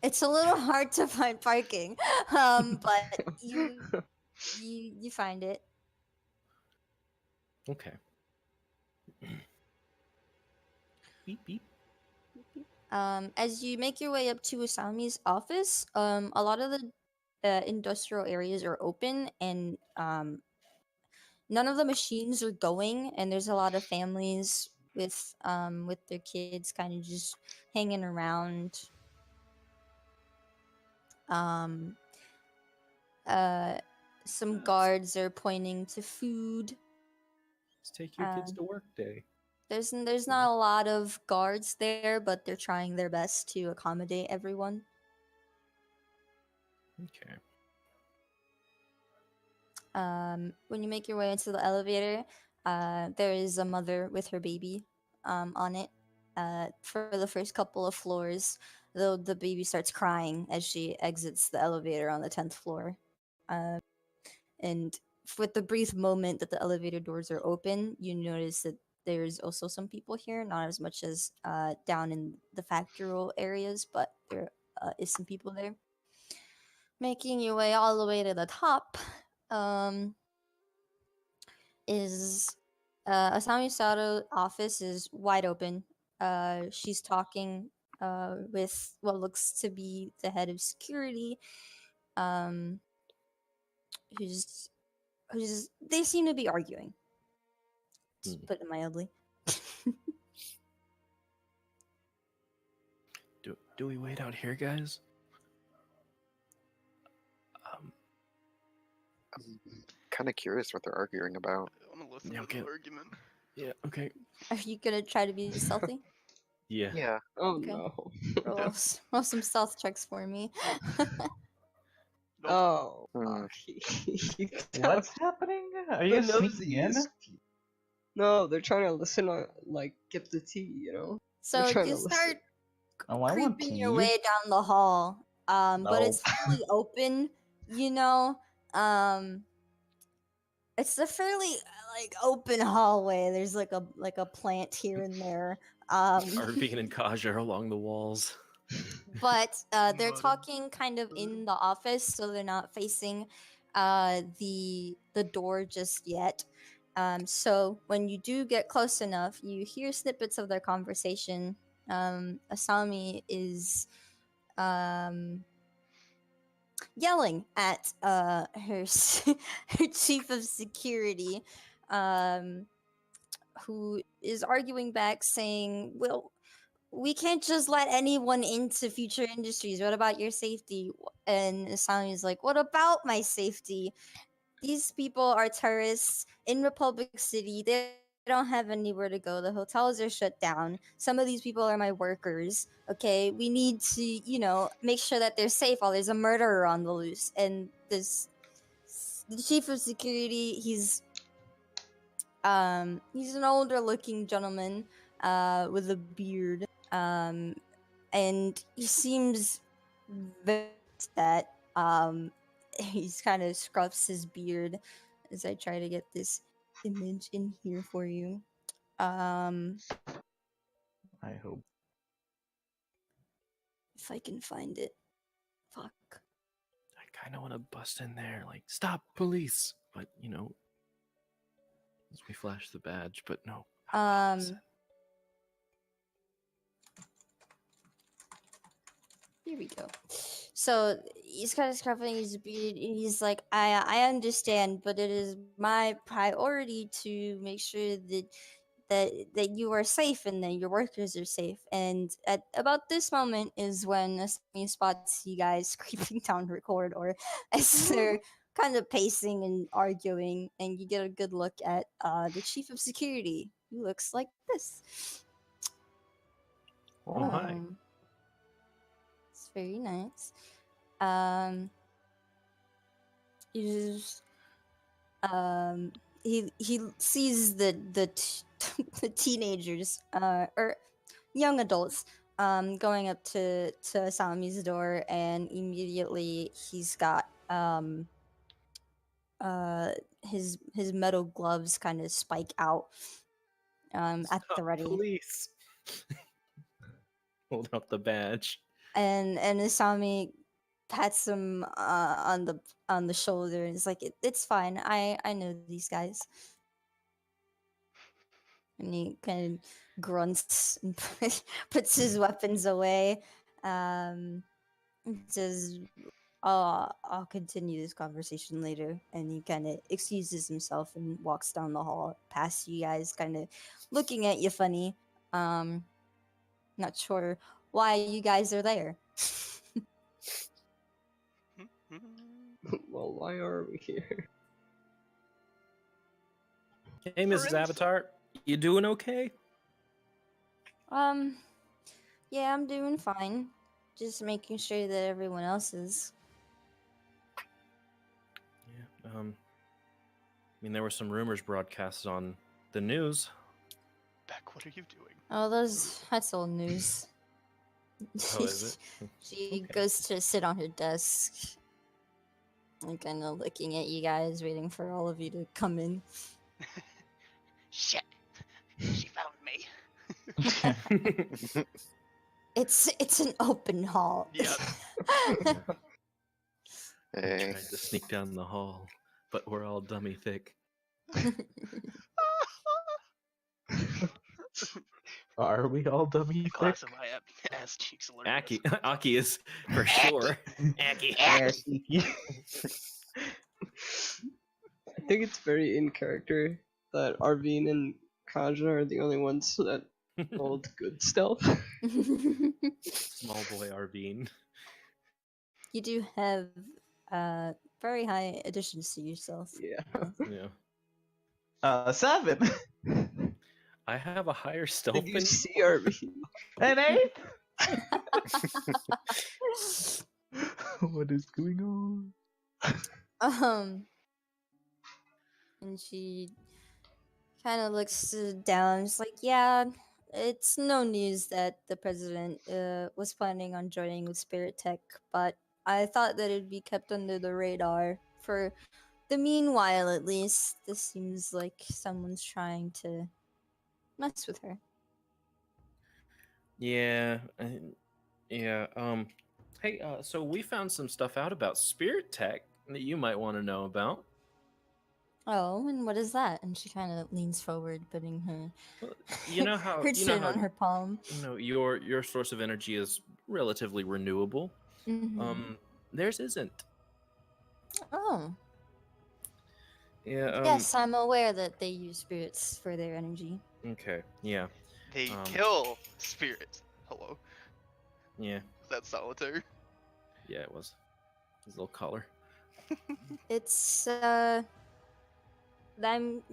it's a little hard to find parking, but you find it. Okay. Beep beep. As you make your way up to Asami's office, a lot of the industrial areas are open, and none of the machines are going, and there's a lot of families with their kids kind of just hanging around. Um, some guards are pointing to food. Let's take your kids to work day. There's not a lot of guards there, but they're trying their best to accommodate everyone. Okay. When you make your way into the elevator, there is a mother with her baby on it. For the first couple of floors, the baby starts crying as she exits the elevator on the 10th floor. And with the brief moment that the elevator doors are open, you notice that there's also some people here, not as much as down in the factoral areas, but there is some people there. Making your way all the way to the top, is Asami Sato office is wide open. She's talking with what looks to be the head of security, um, who's they seem to be arguing. To put it mildly. Do we wait out here, guys? I'm kind of curious what they're arguing about. I want to listen Yeah, to okay. the argument. Yeah. Okay. Are you gonna try to be stealthy? Yeah. Yeah. Oh Okay. no. Roll some stealth checks for me. Oh. Hmm. What's happening? Are you sneaking in? No, they're trying to listen on, like, get the tea, you know? So They're trying you to listen. start Oh, I want creeping tea. your way down the hall, but No. it's fairly open. You know, it's a fairly like open hallway. There's like a plant here and there. Arvine and Kaja are along the walls. But they're Mud. talking kind of in the office, so they're not facing the door just yet. So when you do get close enough, you hear snippets of their conversation. Asami is yelling at her her chief of security, who is arguing back, saying, "Well, we can't just let anyone into future industries. What about your safety?" And Asami's like, "What about my safety? These people are tourists in Republic City. They don't have anywhere to go. The hotels are shut down. Some of these people are my workers. Okay, we need to, make sure that they're safe while there's a murderer on the loose." And the chief of security, he's an older looking gentleman with a beard, and he seems very upset. He's kind of scruffs his beard as I try to get this image in here for you. I hope. If I can find it. Fuck. I kind of want to bust in there, like, stop, police! But, as we flash the badge, but no. Here we go. So he's kind of scruffing his beard, and he's like, I understand, but it is my priority to make sure that that you are safe and that your workers are safe. And at about this moment is when Asami spots you guys creeping down her corridor as they're kind of pacing and arguing, and you get a good look at the chief of security, who looks like this. Oh, hi. It's very nice. He's he sees the teenagers or young adults going up to Asami's door, and immediately he's got his metal gloves kind of spike out at the ready, Police. Hold up the badge. and Asami pats him on the shoulder and is like, it's fine, I know these guys. And he kind of grunts and puts his weapons away. Says, I'll continue this conversation later. And he kind of excuses himself and walks down the hall past you guys, kind of looking at you funny. Not sure why you guys are there. Well, why are we here? Hey, Mrs. Avatar, you doing okay? Yeah, I'm doing fine. Just making sure that everyone else is. Yeah. I mean, there were some rumors broadcast on the news. Beck, what are you doing? Oh, that's old news. Oh, is it? She Okay. goes to sit on her desk and kind of looking at you guys, waiting for all of you to come in. Shit! She found me. It's an open hall. Yep. I Hey. tried to sneak down the hall, but we're all dummy thick. Are we all dummy thick? Class of my ass cheeks alert. Aki is for sure. Aki. I think it's very in character that Arvine and Kaja are the only ones that hold good stealth. Small boy Arvine. You do have very high additions to yourself. Yeah. Yeah. 7. I have a higher stealth Did than you you. see Arvine? An 8. What is going on? And she kind of looks down, just like, yeah, it's no news that the president was planning on joining with Spirit Tech, but I thought that it'd be kept under the radar for the meanwhile, at least. This seems like someone's trying to mess with her. Yeah. Yeah. Hey, so we found some stuff out about Spirit Tech that you might want to know about. Oh, and what is that? And she kind of leans forward, putting her You know how her you know chin how on her palm. your source of energy is relatively renewable. Mhm. Theirs isn't. Oh, Yeah. yes, I'm aware that they use spirits for their energy. Okay. Yeah. They Um, kill spirits. Hello. Yeah. Is that solitaire? Yeah. It was. His little collar. It's I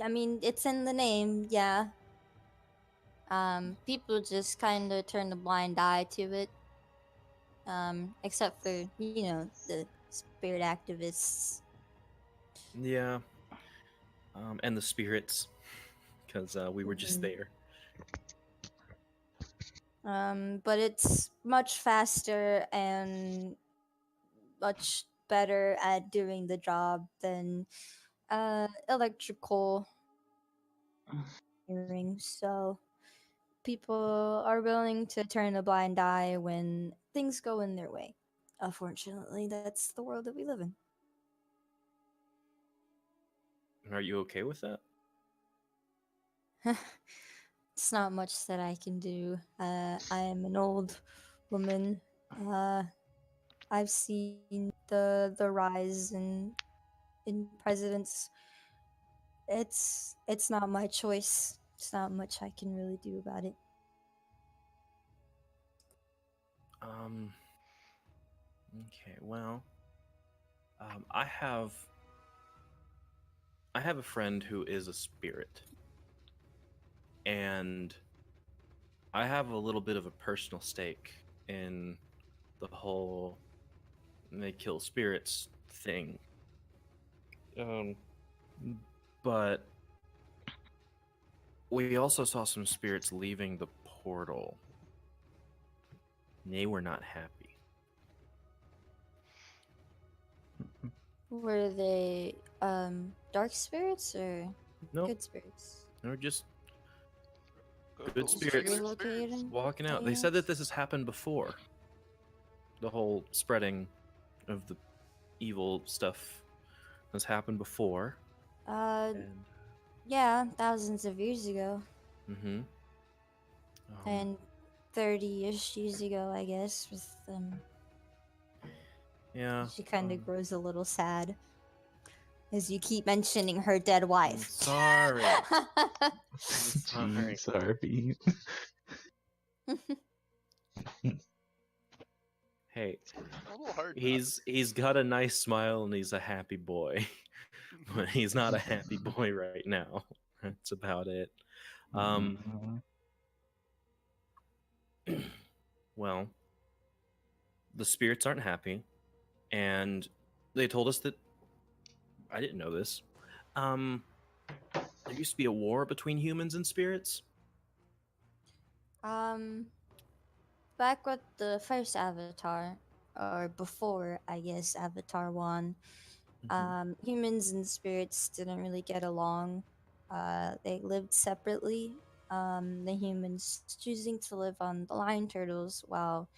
mean, it's in the name, yeah. People just kind of turn a blind eye to it. Except for, you know, the spirit activists. Yeah. And the spirits, because we were just there. But it's much faster and much better at doing the job than electrical hearing. So people are willing to turn a blind eye when things go in their way. Unfortunately, that's the world that we live in. Are you okay with that? It's not much that I can do. I am an old woman. I've seen the rise in presidents. It's not my choice There's not much I can really do about it. Okay, well, I have a friend who is a spirit, and I have a little bit of a personal stake in the whole they kill spirits thing. But we also saw some spirits leaving the portal. They were not happy. Were they dark spirits or Nope, good spirits? they were just Good good old spirits regular Relocating? walking out. They said that this has happened before. The whole spreading of the evil stuff has happened before. And Yeah, thousands of years ago. mm-hmm. And 30-ish years ago, I guess, with Yeah. she kind of grows a little sad as you keep mentioning her dead wife. Sorry. Sorry. Jeez, Arvine. Hey, A little hard. he's got a nice smile and he's a happy boy. But he's not a happy boy right now. That's about it. Well, the spirits aren't happy, and they told us that I didn't know this. There used to be a war between humans and spirits. Back with the first Avatar, or before, I guess, Avatar 1, humans and spirits didn't really get along. They lived separately. The humans choosing to live on the lion turtles, while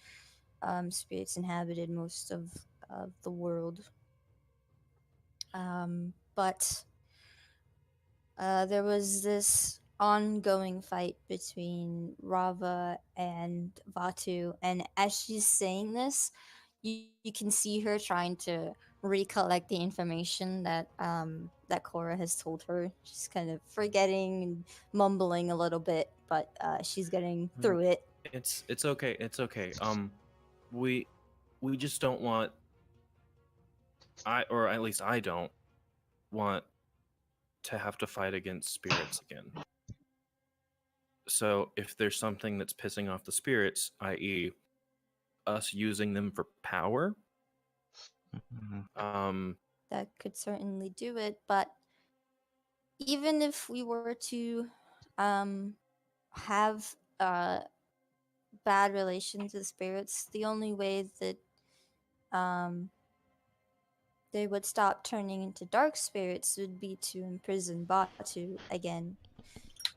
spirits inhabited most of the world. But there was this ongoing fight between Rava and Vatu, and as she's saying this, you can see her trying to recollect the information that that Korra has told her. She's kind of forgetting and mumbling a little bit, but she's getting through it. It's okay. It's okay. We just don't want or at least I don't want to have to fight against spirits again. So if there's something that's pissing off the spirits, i.e., us using them for power, That could certainly do it, but even if we were to have bad relations with spirits, the only way that they would stop turning into dark spirits would be to imprison Batu again.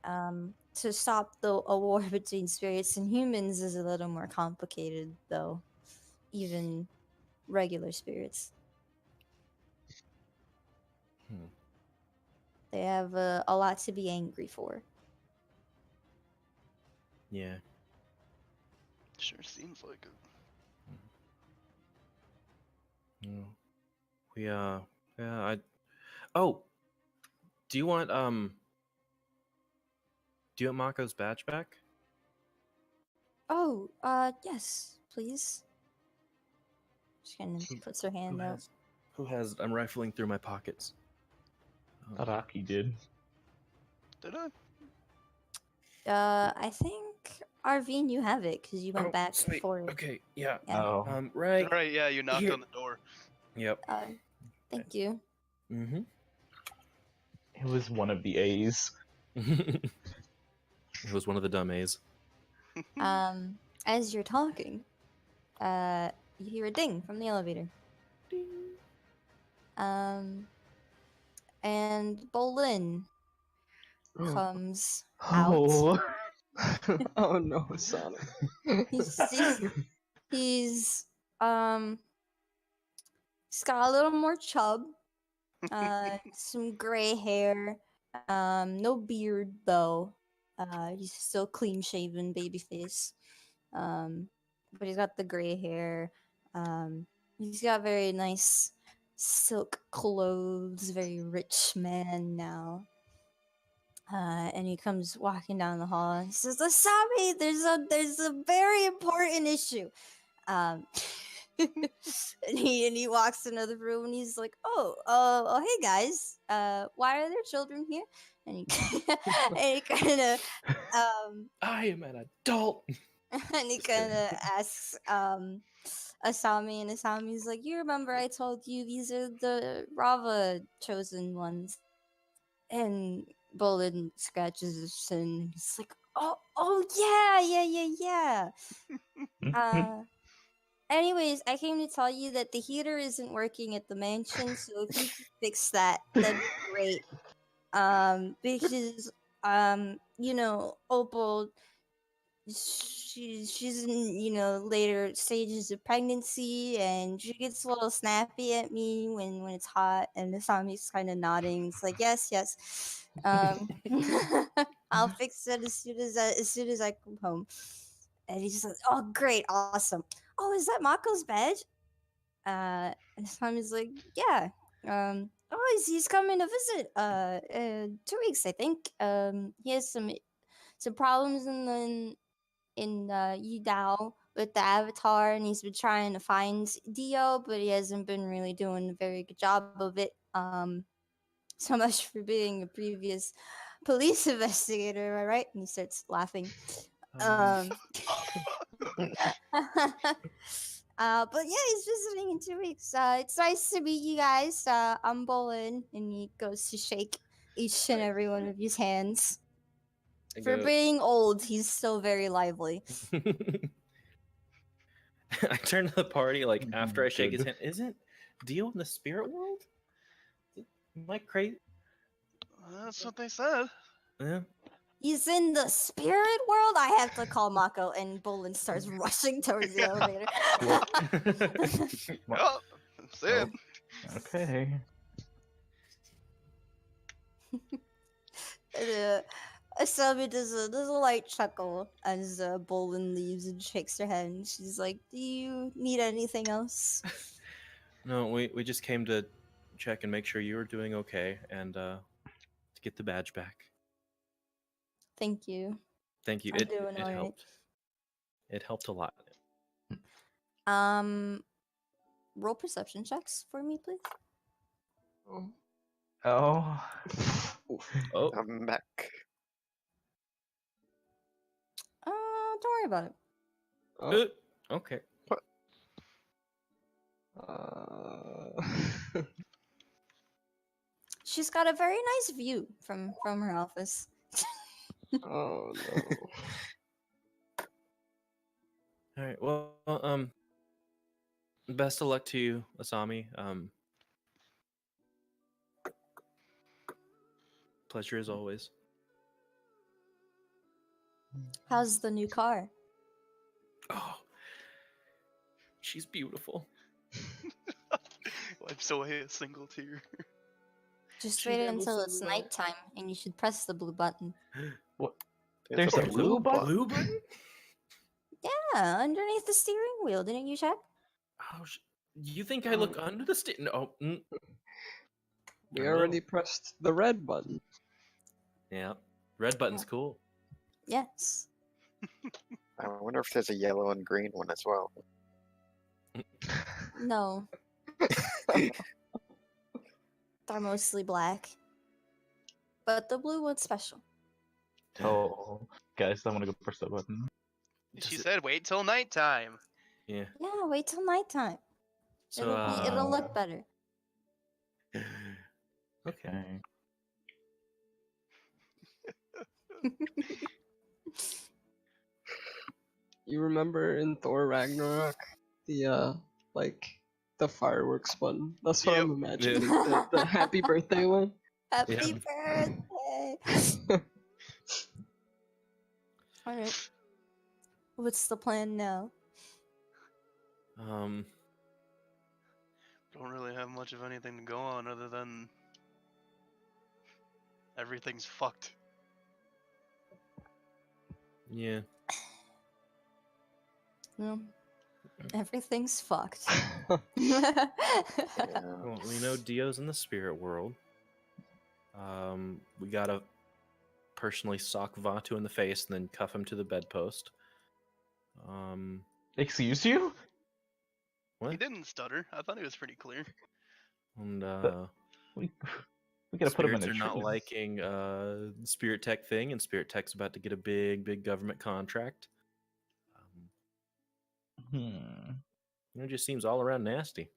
To stop a war between spirits and humans is a little more complicated, though. Even regular spirits. They have a lot to be angry for. yeah. Sure seems like it. Yeah. Oh, do you want Mako's badge back? Oh, yes, please. She kind of puts her hand out. Who has? I'm rifling through my pockets. Táoqì did. Did I? I think Arvine, you have it because you went back sweet. for it. Okay, yeah. Yeah. Oh. Right. Right, yeah, you knocked Here. on the door. Yep. Thank you. Mm-hmm. It was one of the A's. It was one of the dumb A's. As you're talking, you hear a ding from the elevator. Ding. And Bolin comes out. Oh. Oh no, Sonic. He's got a little more chub, some gray hair, no beard though. He's still clean shaven, baby face. But he's got the gray hair. He's got very nice silk clothes, very rich man now. And he comes walking down the hall and says, "Asami, there's a very important issue." Um, and he walks into the room and he's like, "Oh, hey guys, why are there children here?" And he and he kind of I am an adult. and he Just kidding. kind of asks Asami, and Asami's like, "You remember I told you these are the Rava chosen ones?" And Bolin scratches his chin and he's like, "Oh yeah. Anyways, I came to tell you that the heater isn't working at the mansion, so if you could fix that, that'd be great. Because Opal, she's in later stages of pregnancy, and she gets a little snappy at me when it's hot." And Asami's kind of nodding. It's like, yes. I'll fix it as soon as I come home. And he's just like, "Oh, great, awesome. Oh, is that Mako's badge?" And Asami's like, "Yeah. He's coming to visit. 2 weeks, I think. He has some problems in Yudao with the Avatar, and he's been trying to find Dio, but he hasn't been really doing a very good job of it. So much for being a previous police investigator, am I right?" And he starts laughing. But yeah, he's visiting in 2 weeks. It's nice to meet you guys. I'm Bolin, and he goes to shake each and every one of his hands. I For go- being old, he's still very lively. I turn to the party like after I shake his Good. hand. Isn't Dio in the spirit world? Am I crazy? That's what they said. Yeah. He's in the spirit world. I have to call Mako, and Bolin starts rushing towards the elevator. Oh, that's it. Okay. And, Asami does a light chuckle as Bolin leaves and shakes her head. And she's like, "Do you need anything else?" No, we just came to check and make sure you were doing okay and to get the badge back. Thank you. Thank you. I'm It doing alright. helped. It helped a lot. Roll perception checks for me, please. Oh. Oh, I'm back. Don't worry about it. okay. She's got a very nice view from her office. Oh no. All right. Well, best of luck to you, Asami. Pleasure as always. How's the new car? Oh, she's beautiful. Wipes away a single tear. Just She wait handles until it it's well. nighttime, and you should press the blue button. What? It's There's a blue button? Blue button? Yeah, underneath the steering wheel. Didn't you check? Oh, you think I look under the No. We No. already pressed the red button. Yeah, red button's cool. Yes. I wonder if there's a yellow and green one as well. No. They're mostly black. But the blue one's special. Oh, guys, I want to go press that button. She said, "Wait till nighttime." Yeah. Yeah, wait till nighttime. So It'll look better. Okay. You remember in Thor Ragnarok the the fireworks button? That's what I'm imagining. The happy birthday one. Happy birthday. Alright. What's the plan now? Don't really have much of anything to go on other than everything's fucked. Yeah. No. Everything's fucked. Well, we know Dio's in the spirit world. We gotta personally sock Vatu in the face and then cuff him to the bedpost. Excuse you? What? He didn't stutter. I thought he was pretty clear. And We gotta put him in spirits a are not trance. liking Spirit Tech thing, and Spirit Tech's about to get a big government contract. It just seems all around nasty.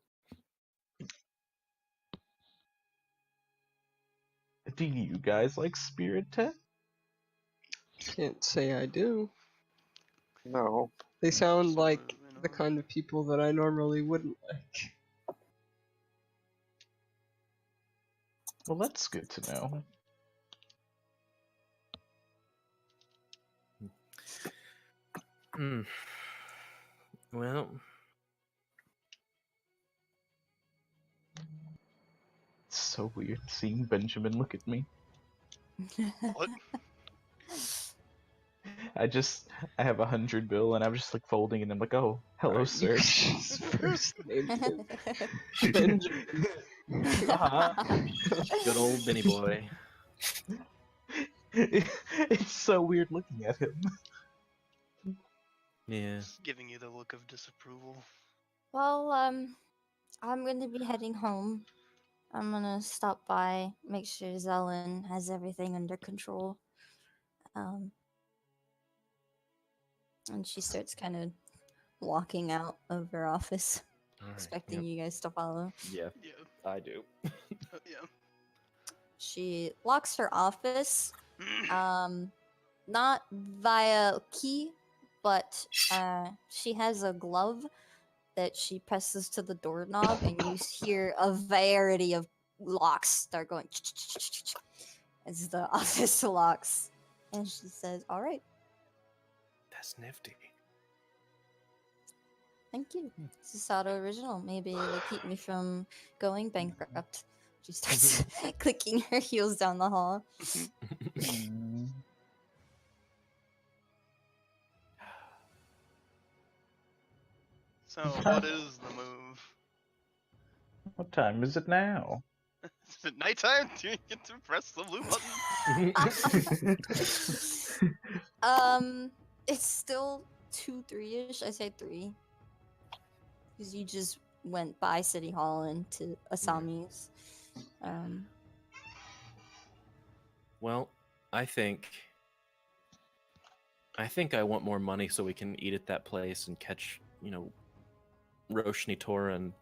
Do you guys like Spirit Tech? Can't say I do. No. They sound Sort like of, you the know. kind of people that I normally wouldn't like. Well, that's good to know. Well, It's so weird seeing Benjamin look at me. What? I have 100 bill and I'm just like folding and I'm like, oh, hello, Alright, sir. His first name is Benjamin. good old Benny boy. It's so weird looking at him. Yeah. Just giving you the look of disapproval. Well, I'm gonna be heading home. I'm gonna stop by, make sure Zelen has everything under control. And she starts kind of walking out of her office, Alright, expecting yep. you guys to follow. Yeah, Yeah. I do. Yeah. She locks her office, not via key, but she has a glove that she presses to the doorknob, and you hear a variety of locks start going as the office locks. And she says, "All right, That's nifty. thank you. This is Sato original. Maybe it'll keep me from going bankrupt." She starts clicking her heels down the hall. So, what is the move? What time is it now? Is it nighttime? Do you get to press the blue button? It's still 2-3ish. I say 3. Because you just went by City Hall into Asami's. Well, I think I want more money so we can eat at that place and catch, Roshni Tora and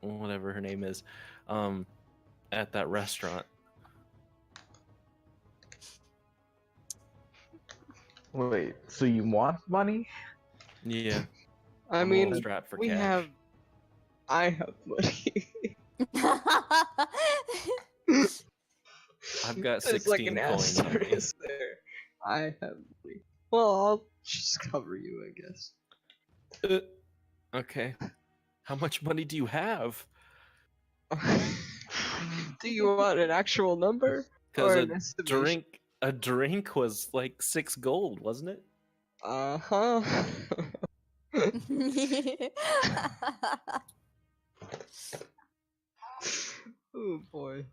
whatever her name is, at that restaurant. Wait, so you want money? Yeah. I I'm a little mean, strapped for we cash. have. I have money. I've got There's like 16 an coins on me. asterisk there. I have money. Well, I'll just cover you, I guess. Okay. How much money do you have? Do you want an actual number? Because Or an estimation? a drink was like 6 gold, wasn't it? Uh-huh. Oh boy.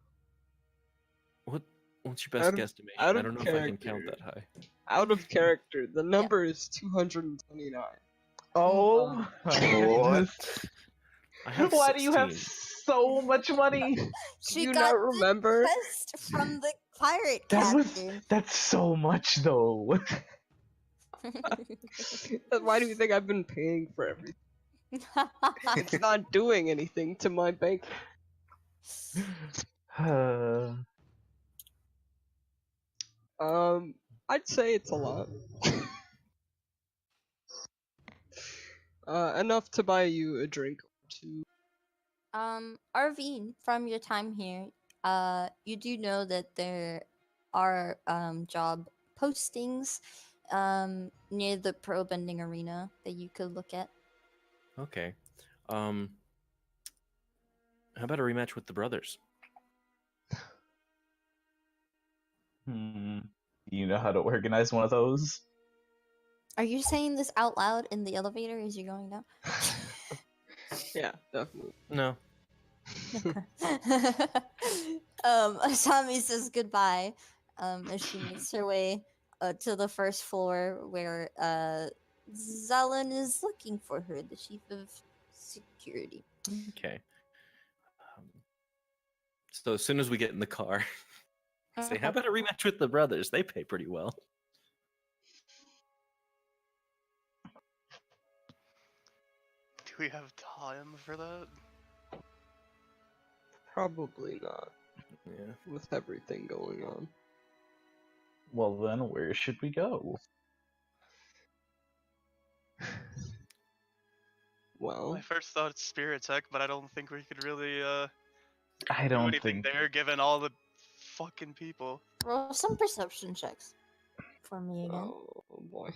What's your best Out of- guesstimation? out I of don't know if I can count character. that high. Out of character, the number is 229. Oh, my goodness. I have Why do you have 16. so much money? Do She you got not remember? the quest from the pirate captain. That's so much though. Why do you think I've been paying for everything? It's not doing anything to my bank. I'd say it's a lot. Enough to buy you a drink or two. Arvine, from your time here, you do know that there are job postings near the pro bending arena that you could look at. Okay. How about a rematch with the brothers? You know how to organize one of those? Are you saying this out loud in the elevator as you're going down? Yeah, definitely. No. Asami says goodbye as she makes her way to the first floor where Zelen is looking for her, the chief of security. Okay. So as soon as we get in the car, I say, how about a rematch with the brothers? They pay pretty well. Do we have time for that? Probably not, Yeah. with everything going on. Well, then where should we go? Well, My first thought is Spirit Tech, but I don't think we could really I do don't anything think. there given all the fucking people. Roll some perception checks for me again, oh boy.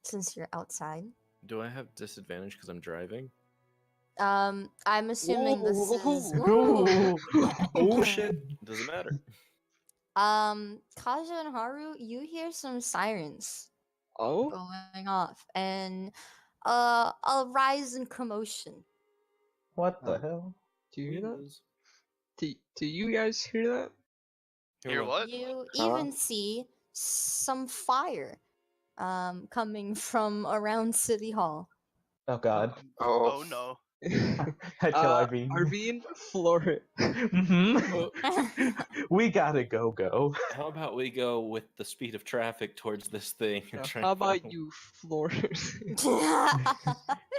since you're outside. Do I have disadvantage because I'm driving? I'm assuming this is. Ooh. Oh shit! Doesn't matter. Kaja and Haru, you hear some sirens Oh, going off, and a rise in commotion. What the Oh. hell? do you hear that? Windows. Do you guys hear that? Hear what? You Huh? even see some fire coming from around City Hall. Oh god. Oh, Oh no. I'd kill Arvine. Arvine, floor it. We gotta go. How about we go with the speed of traffic towards this thing and try How and about follow- you floor it? and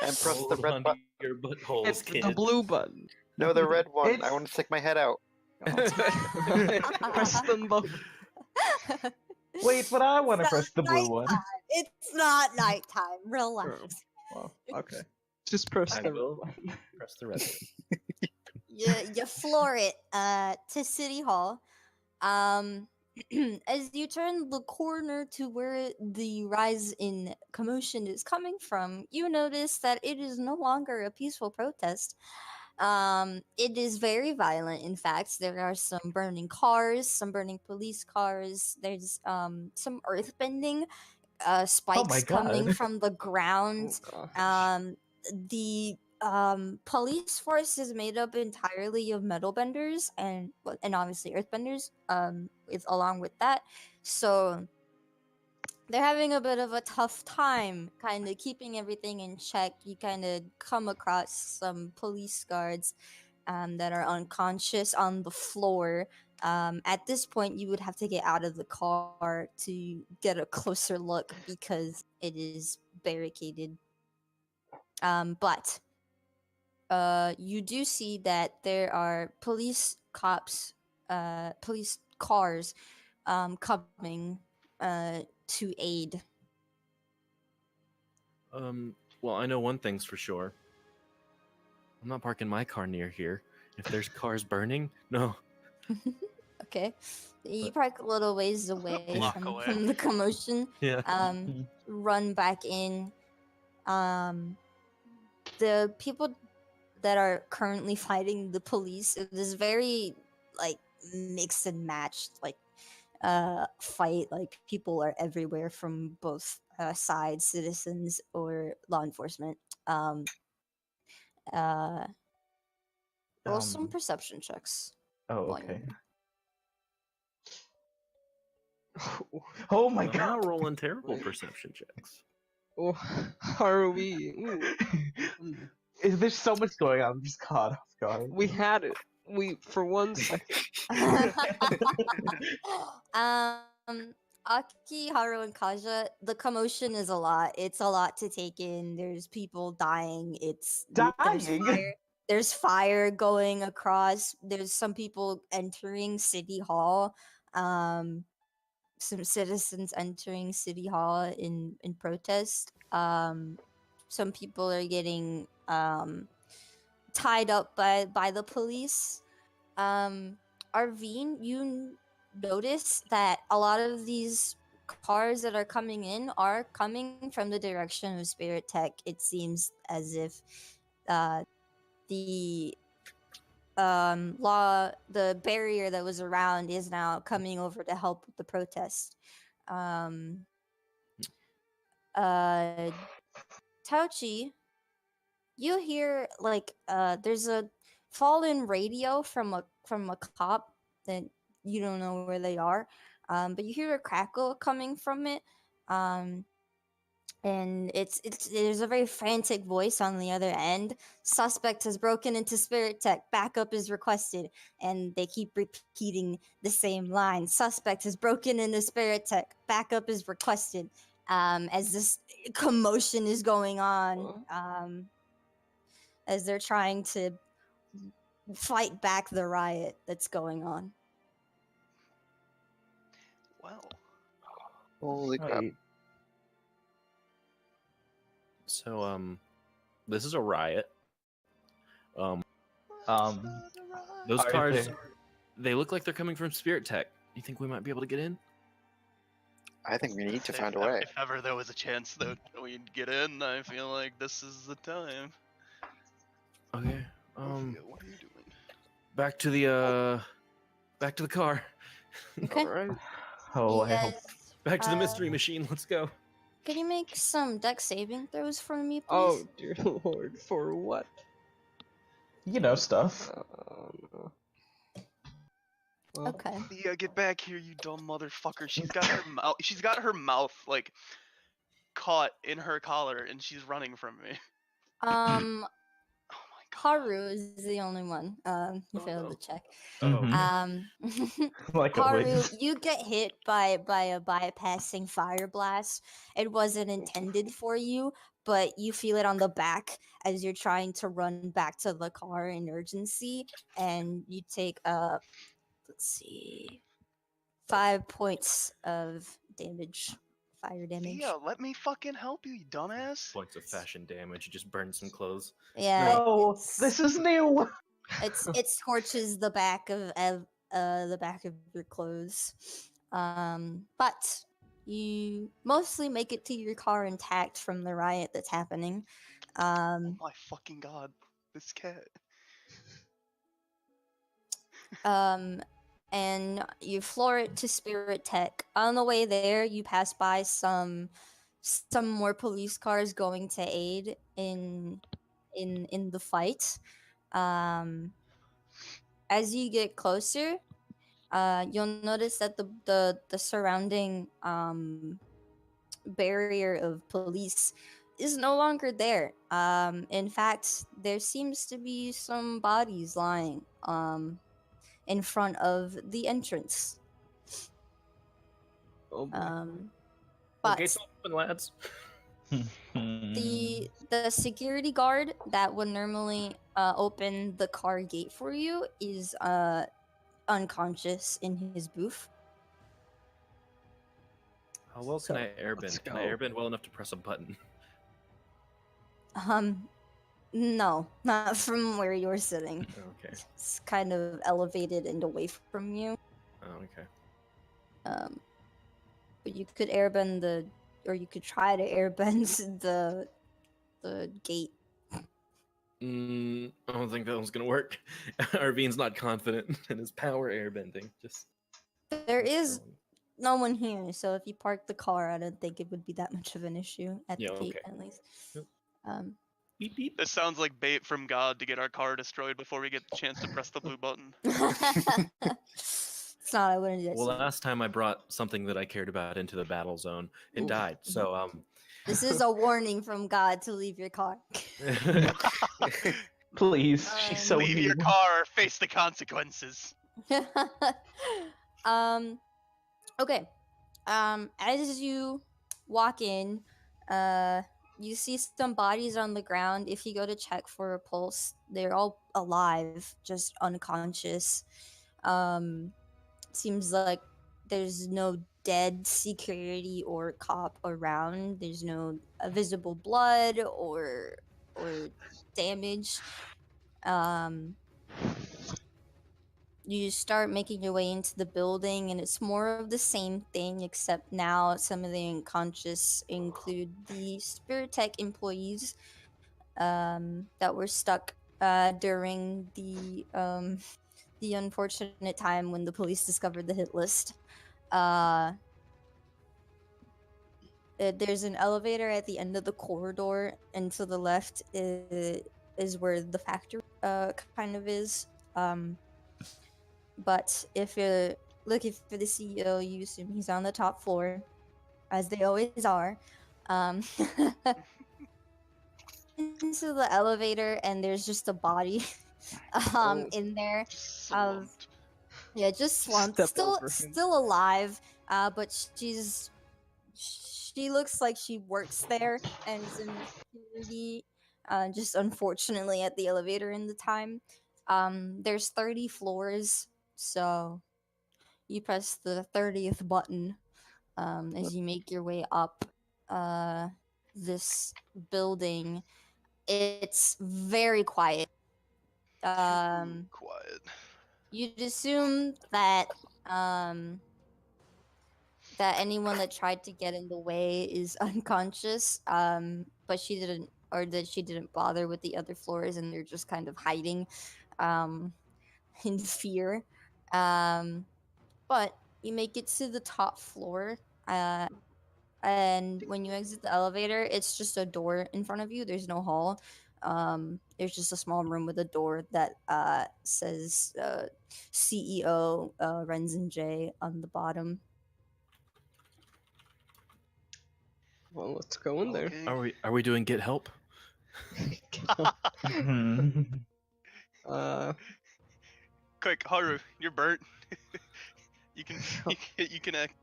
press the Hold red on button. to your buttholes, It's the kid. blue button. No, the red one. I It's- want to stick my head out. Press them both. Wait, but I want to It's press the not blue one. nighttime. It's not nighttime. Relax. Well, okay. Just press I the will. button. Press the red one. You floor it to City Hall. As you turn the corner to where the rise in commotion is coming from, you notice that it is no longer a peaceful protest. It is very violent. In fact, there are some burning cars, some burning police cars. There's some earthbending, spikes coming God. from the ground. Oh, gosh. The police force is made up entirely of metal benders and obviously earthbenders with along with that, so they're having a bit of a tough time kind of keeping everything in check. You kind of come across some police guards that are unconscious on the floor. At this point, you would have to get out of the car to get a closer look because it is barricaded. But you do see that there are police cars coming to aid. Well, I know one thing's for sure. I'm not parking my car near here. If there's cars burning, no. Okay, you But- park a little ways away Block from, away. from the commotion. Yeah. Run back in. The people that are currently fighting the police, it is very like mixed and matched like fight. Like people are everywhere from both sides, citizens or law enforcement. Roll some Um, perception checks. Oh, while okay. Oh, Oh my I'm not god. rolling terrible perception checks. oh, are we? Ooh. Mm. There's so much going on. I'm just caught off guard. We had it. We for 1 second. Aki, Haru, and Kaja, the commotion is a lot. It's a lot to take in. There's people dying. There's Dying? fire. There's fire going across. There's some people entering City Hall. Some citizens entering City Hall in protest. Some people are getting tied up by the police. Arvine, you notice that a lot of these cars that are coming in are coming from the direction of Spirit Tech. It seems as if the the barrier that was around is now coming over to help with the protest. Táoqì, you hear like there's a fallen radio from a cop that you don't know where they are. but you hear a crackle coming from it. And it's there's a very frantic voice on the other end. Suspect has broken into Spirit Tech. Backup is requested. And they keep repeating the same line. Suspect has broken into Spirit Tech. Backup is requested. As this commotion is going on, as they're trying to fight back the riot that's going on. Well, Holy crap. Right. So this is a riot. Those Are cars, there- they look like they're coming from Spirit Tech. You think we might be able to get in? I think we need to find a if, way. if ever there was a chance that we'd get in, I feel like this is the time. Okay. Sophia, what are you doing? Back to the car. Okay. Alright. Oh, You I hope. guys, Back to the mystery machine. Let's go. can you make some deck saving throws for me, please? Oh dear lord, for what? You know stuff. No. Well, Okay. Thea, get back here, you dumb motherfucker. She's got her mouth. She's got her mouth like caught in her collar, and she's running from me. Oh my god. Haru is the only one. Who Oh, failed no. the check. Mhm. Like Haru, always. you get hit by a bypassing fire blast. It wasn't intended for you, but you feel it on the back as you're trying to run back to the car in urgency, and you take let's see, 5 points of damage, fire damage. Thea, let me fucking help you, you dumbass. Points of fashion damage. You just burned some clothes. Yeah, No, this is new. it scorches the back of the back of your clothes, but you mostly make it to your car intact from the riot that's happening. Oh my fucking god, this cat. And you floor it to Spirit Tech. On the way there, you pass by some more police cars going to aid in the fight. As you get closer, you'll notice that the surrounding barrier of police is no longer there. In fact, there seems to be some bodies lying in front of the entrance. oh boy. Well, But gates open, lads. the security guard that would normally open the car gate for you is unconscious in his booth. How well So, can I let's airbend? Can I go. airbend well enough to press a button? No, not from where you're sitting. Okay. It's kind of elevated and away from you. Oh, okay. But you could airbend or you could try to airbend the gate. I don't think that one's gonna work. Arvine's not confident in his power airbending. Just There is no one here, so if you park the car, I don't think it would be that much of an issue at Yeah, the gate, okay. at least. Yep. Beep beep. This sounds like bait from God to get our car destroyed before we get the chance to press the blue button. It's not. I wouldn't do that. Well, to you. last time I brought something that I cared about into the battle zone, it Oof. died. So This is a warning from God to leave your car. Please, she's so Leave your mean. car, face the consequences. Okay. As you walk in, you see some bodies on the ground. If you go to check for a pulse, they're all alive, just unconscious. Seems like there's no dead security or cop around. There's no visible blood or damage. You start making your way into the building, and it's more of the same thing, except now some of the unconscious include the Spirit Tech employees that were stuck during the unfortunate time when the police discovered the hit list. There's an elevator at the end of the corridor, and to the left is where the factory kind of is. But if looking for the CEO. You assume he's on the top floor, as they always are. Um, into the elevator, and there's just a body Oh. in there Just of slumped. yeah, just slumped, Step still over him. still alive, but she looks like she works there and is in security. Just unfortunately at the elevator in the time. There's 30 floors, so you press the 30th button as you make your way up this building. It's very quiet. Quiet. You'd assume that that anyone that tried to get in the way is unconscious, but she didn't, or that she didn't bother with the other floors, and they're just kind of hiding um, in fear. But you make it to the top floor, and when you exit the elevator, it's just a door in front of you. There's no hall. There's just a small room with a door that says CEO Renzen J on the bottom. Well, let's go in there. Okay. Are we doing get help? Uh, Quick, Haru, you're burnt. you can you can act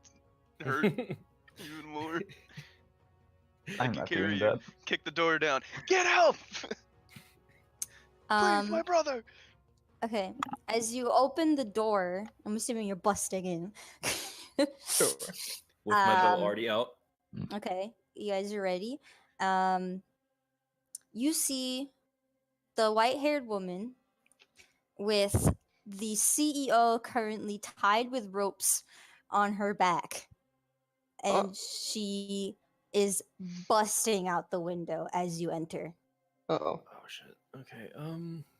hurt even more. I I'm can not carry doing you. that. Kick the door down. Get help! Please, my Um, brother. okay, as you open the door, I'm assuming you're busting in. sure. With my bow Um, already out. Okay, you guys are ready. You see the white-haired woman with the CEO currently tied with ropes on her back, and she is busting out the window as you enter. Uh-oh. Oh shit. Okay.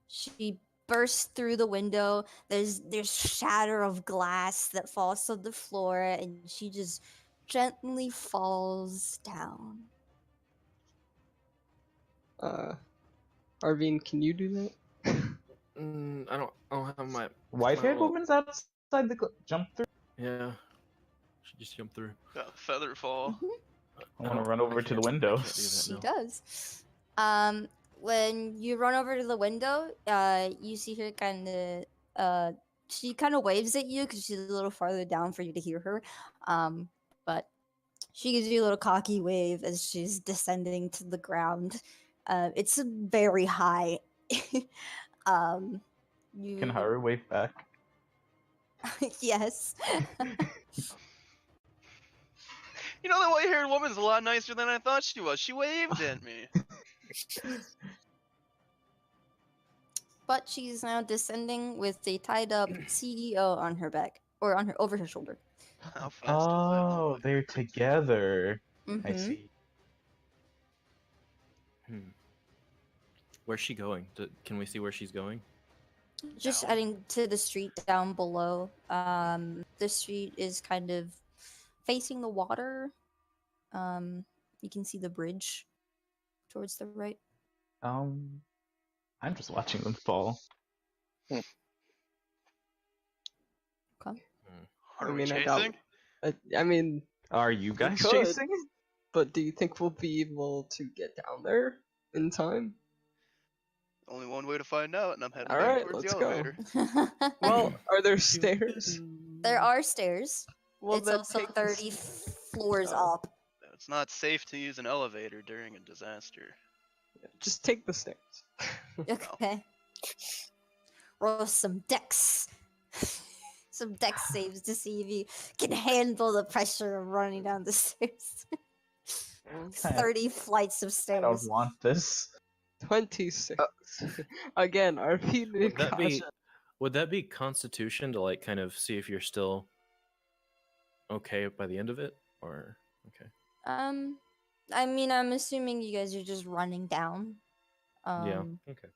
She bursts through the window. There's shatter of glass that falls to the floor, and she just gently falls down. Arvine, can you do that? I don't have my White-haired little- woman's outside the jump through. Yeah. She just jumped through. Feather fall. I want to run over to the window. I can't do that She now. does. When you run over to the window, you see her kind of, she kind of waves at you because she's a little farther down for you to hear her. But she gives you a little cocky wave as she's descending to the ground. It's very high. You Can Haru wave back? yes. You know, that white-haired woman's a lot nicer than I thought she was. She waved at me. But she's now descending with a tied up CEO on her back or on her over her shoulder. How fast Oh, they're together. I Mhm. see. Where's she going? Can we see where she's going? Just Down. heading to the street down below. The street is kind of facing the water. You can see the bridge towards the right. I'm just watching them fall. Okay. Are I we mean, chasing? I mean, Are you guys could. chasing? but do you think we'll be able to get down there in time? Only one way to find out, and I'm heading All back right, towards let's the go. elevator. Well, are there stairs? There are stairs. Well, It's then also take the 30 stairs. floors Oh. up. It's not safe to use an elevator during a disaster. Just take the stairs. Okay. Roll some dex. Some dex saves to see if you can handle the pressure of running down the stairs. 30 flights of I don't stairs. want this. 26. Again, Arvine and Kaja. Would that be Constitution to like kind of see if you're still okay by the end of it, or okay? I mean, I'm assuming you guys are just running down. Yeah. Okay.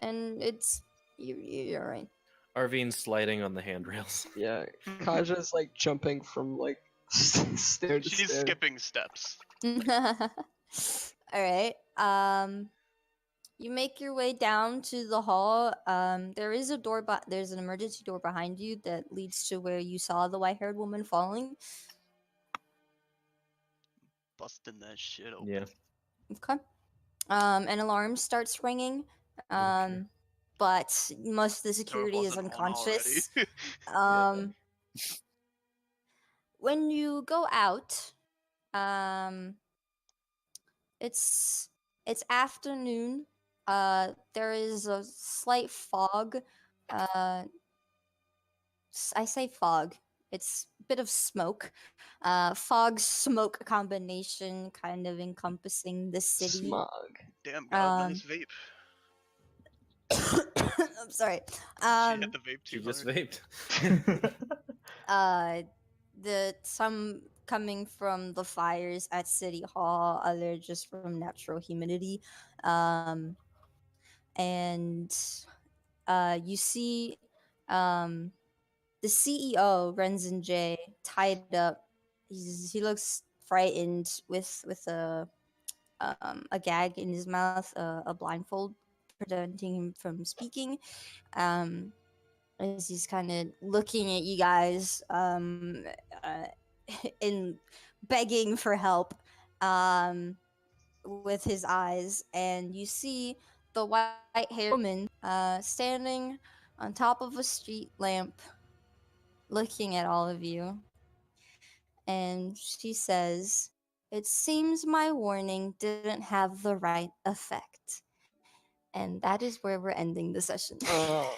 And it's you're right. Arvine's sliding on the handrails. Yeah, Kaja's like jumping from like stair to She's stair. skipping steps. All right. You make your way down to the hall. There is a door, but there's an emergency door behind you that leads to where you saw the white-haired woman falling. Busting that shit open. Yeah. Okay. An alarm starts ringing. But most of the No, it security is wasn't on already. unconscious. When you go out, it's afternoon. There is a slight fog. I say fog. It's a bit of smoke. Fog smoke combination kind of encompassing the city. Smog. Damn, got a Um, nice vape. I'm sorry. She hit the vape She too just hard. vaped. Some coming from the fires at City Hall, other just from natural humidity. And you see the CEO, Renzin J, tied up. He looks frightened with a gag in his mouth, a blindfold preventing him from speaking. As he's kind of looking at you guys, uh, in begging for help, with his eyes, and you see the white-haired woman, standing on top of a street lamp, looking at all of you, and she says, "It seems my warning didn't have the right effect." And that is where we're ending the session. Oh.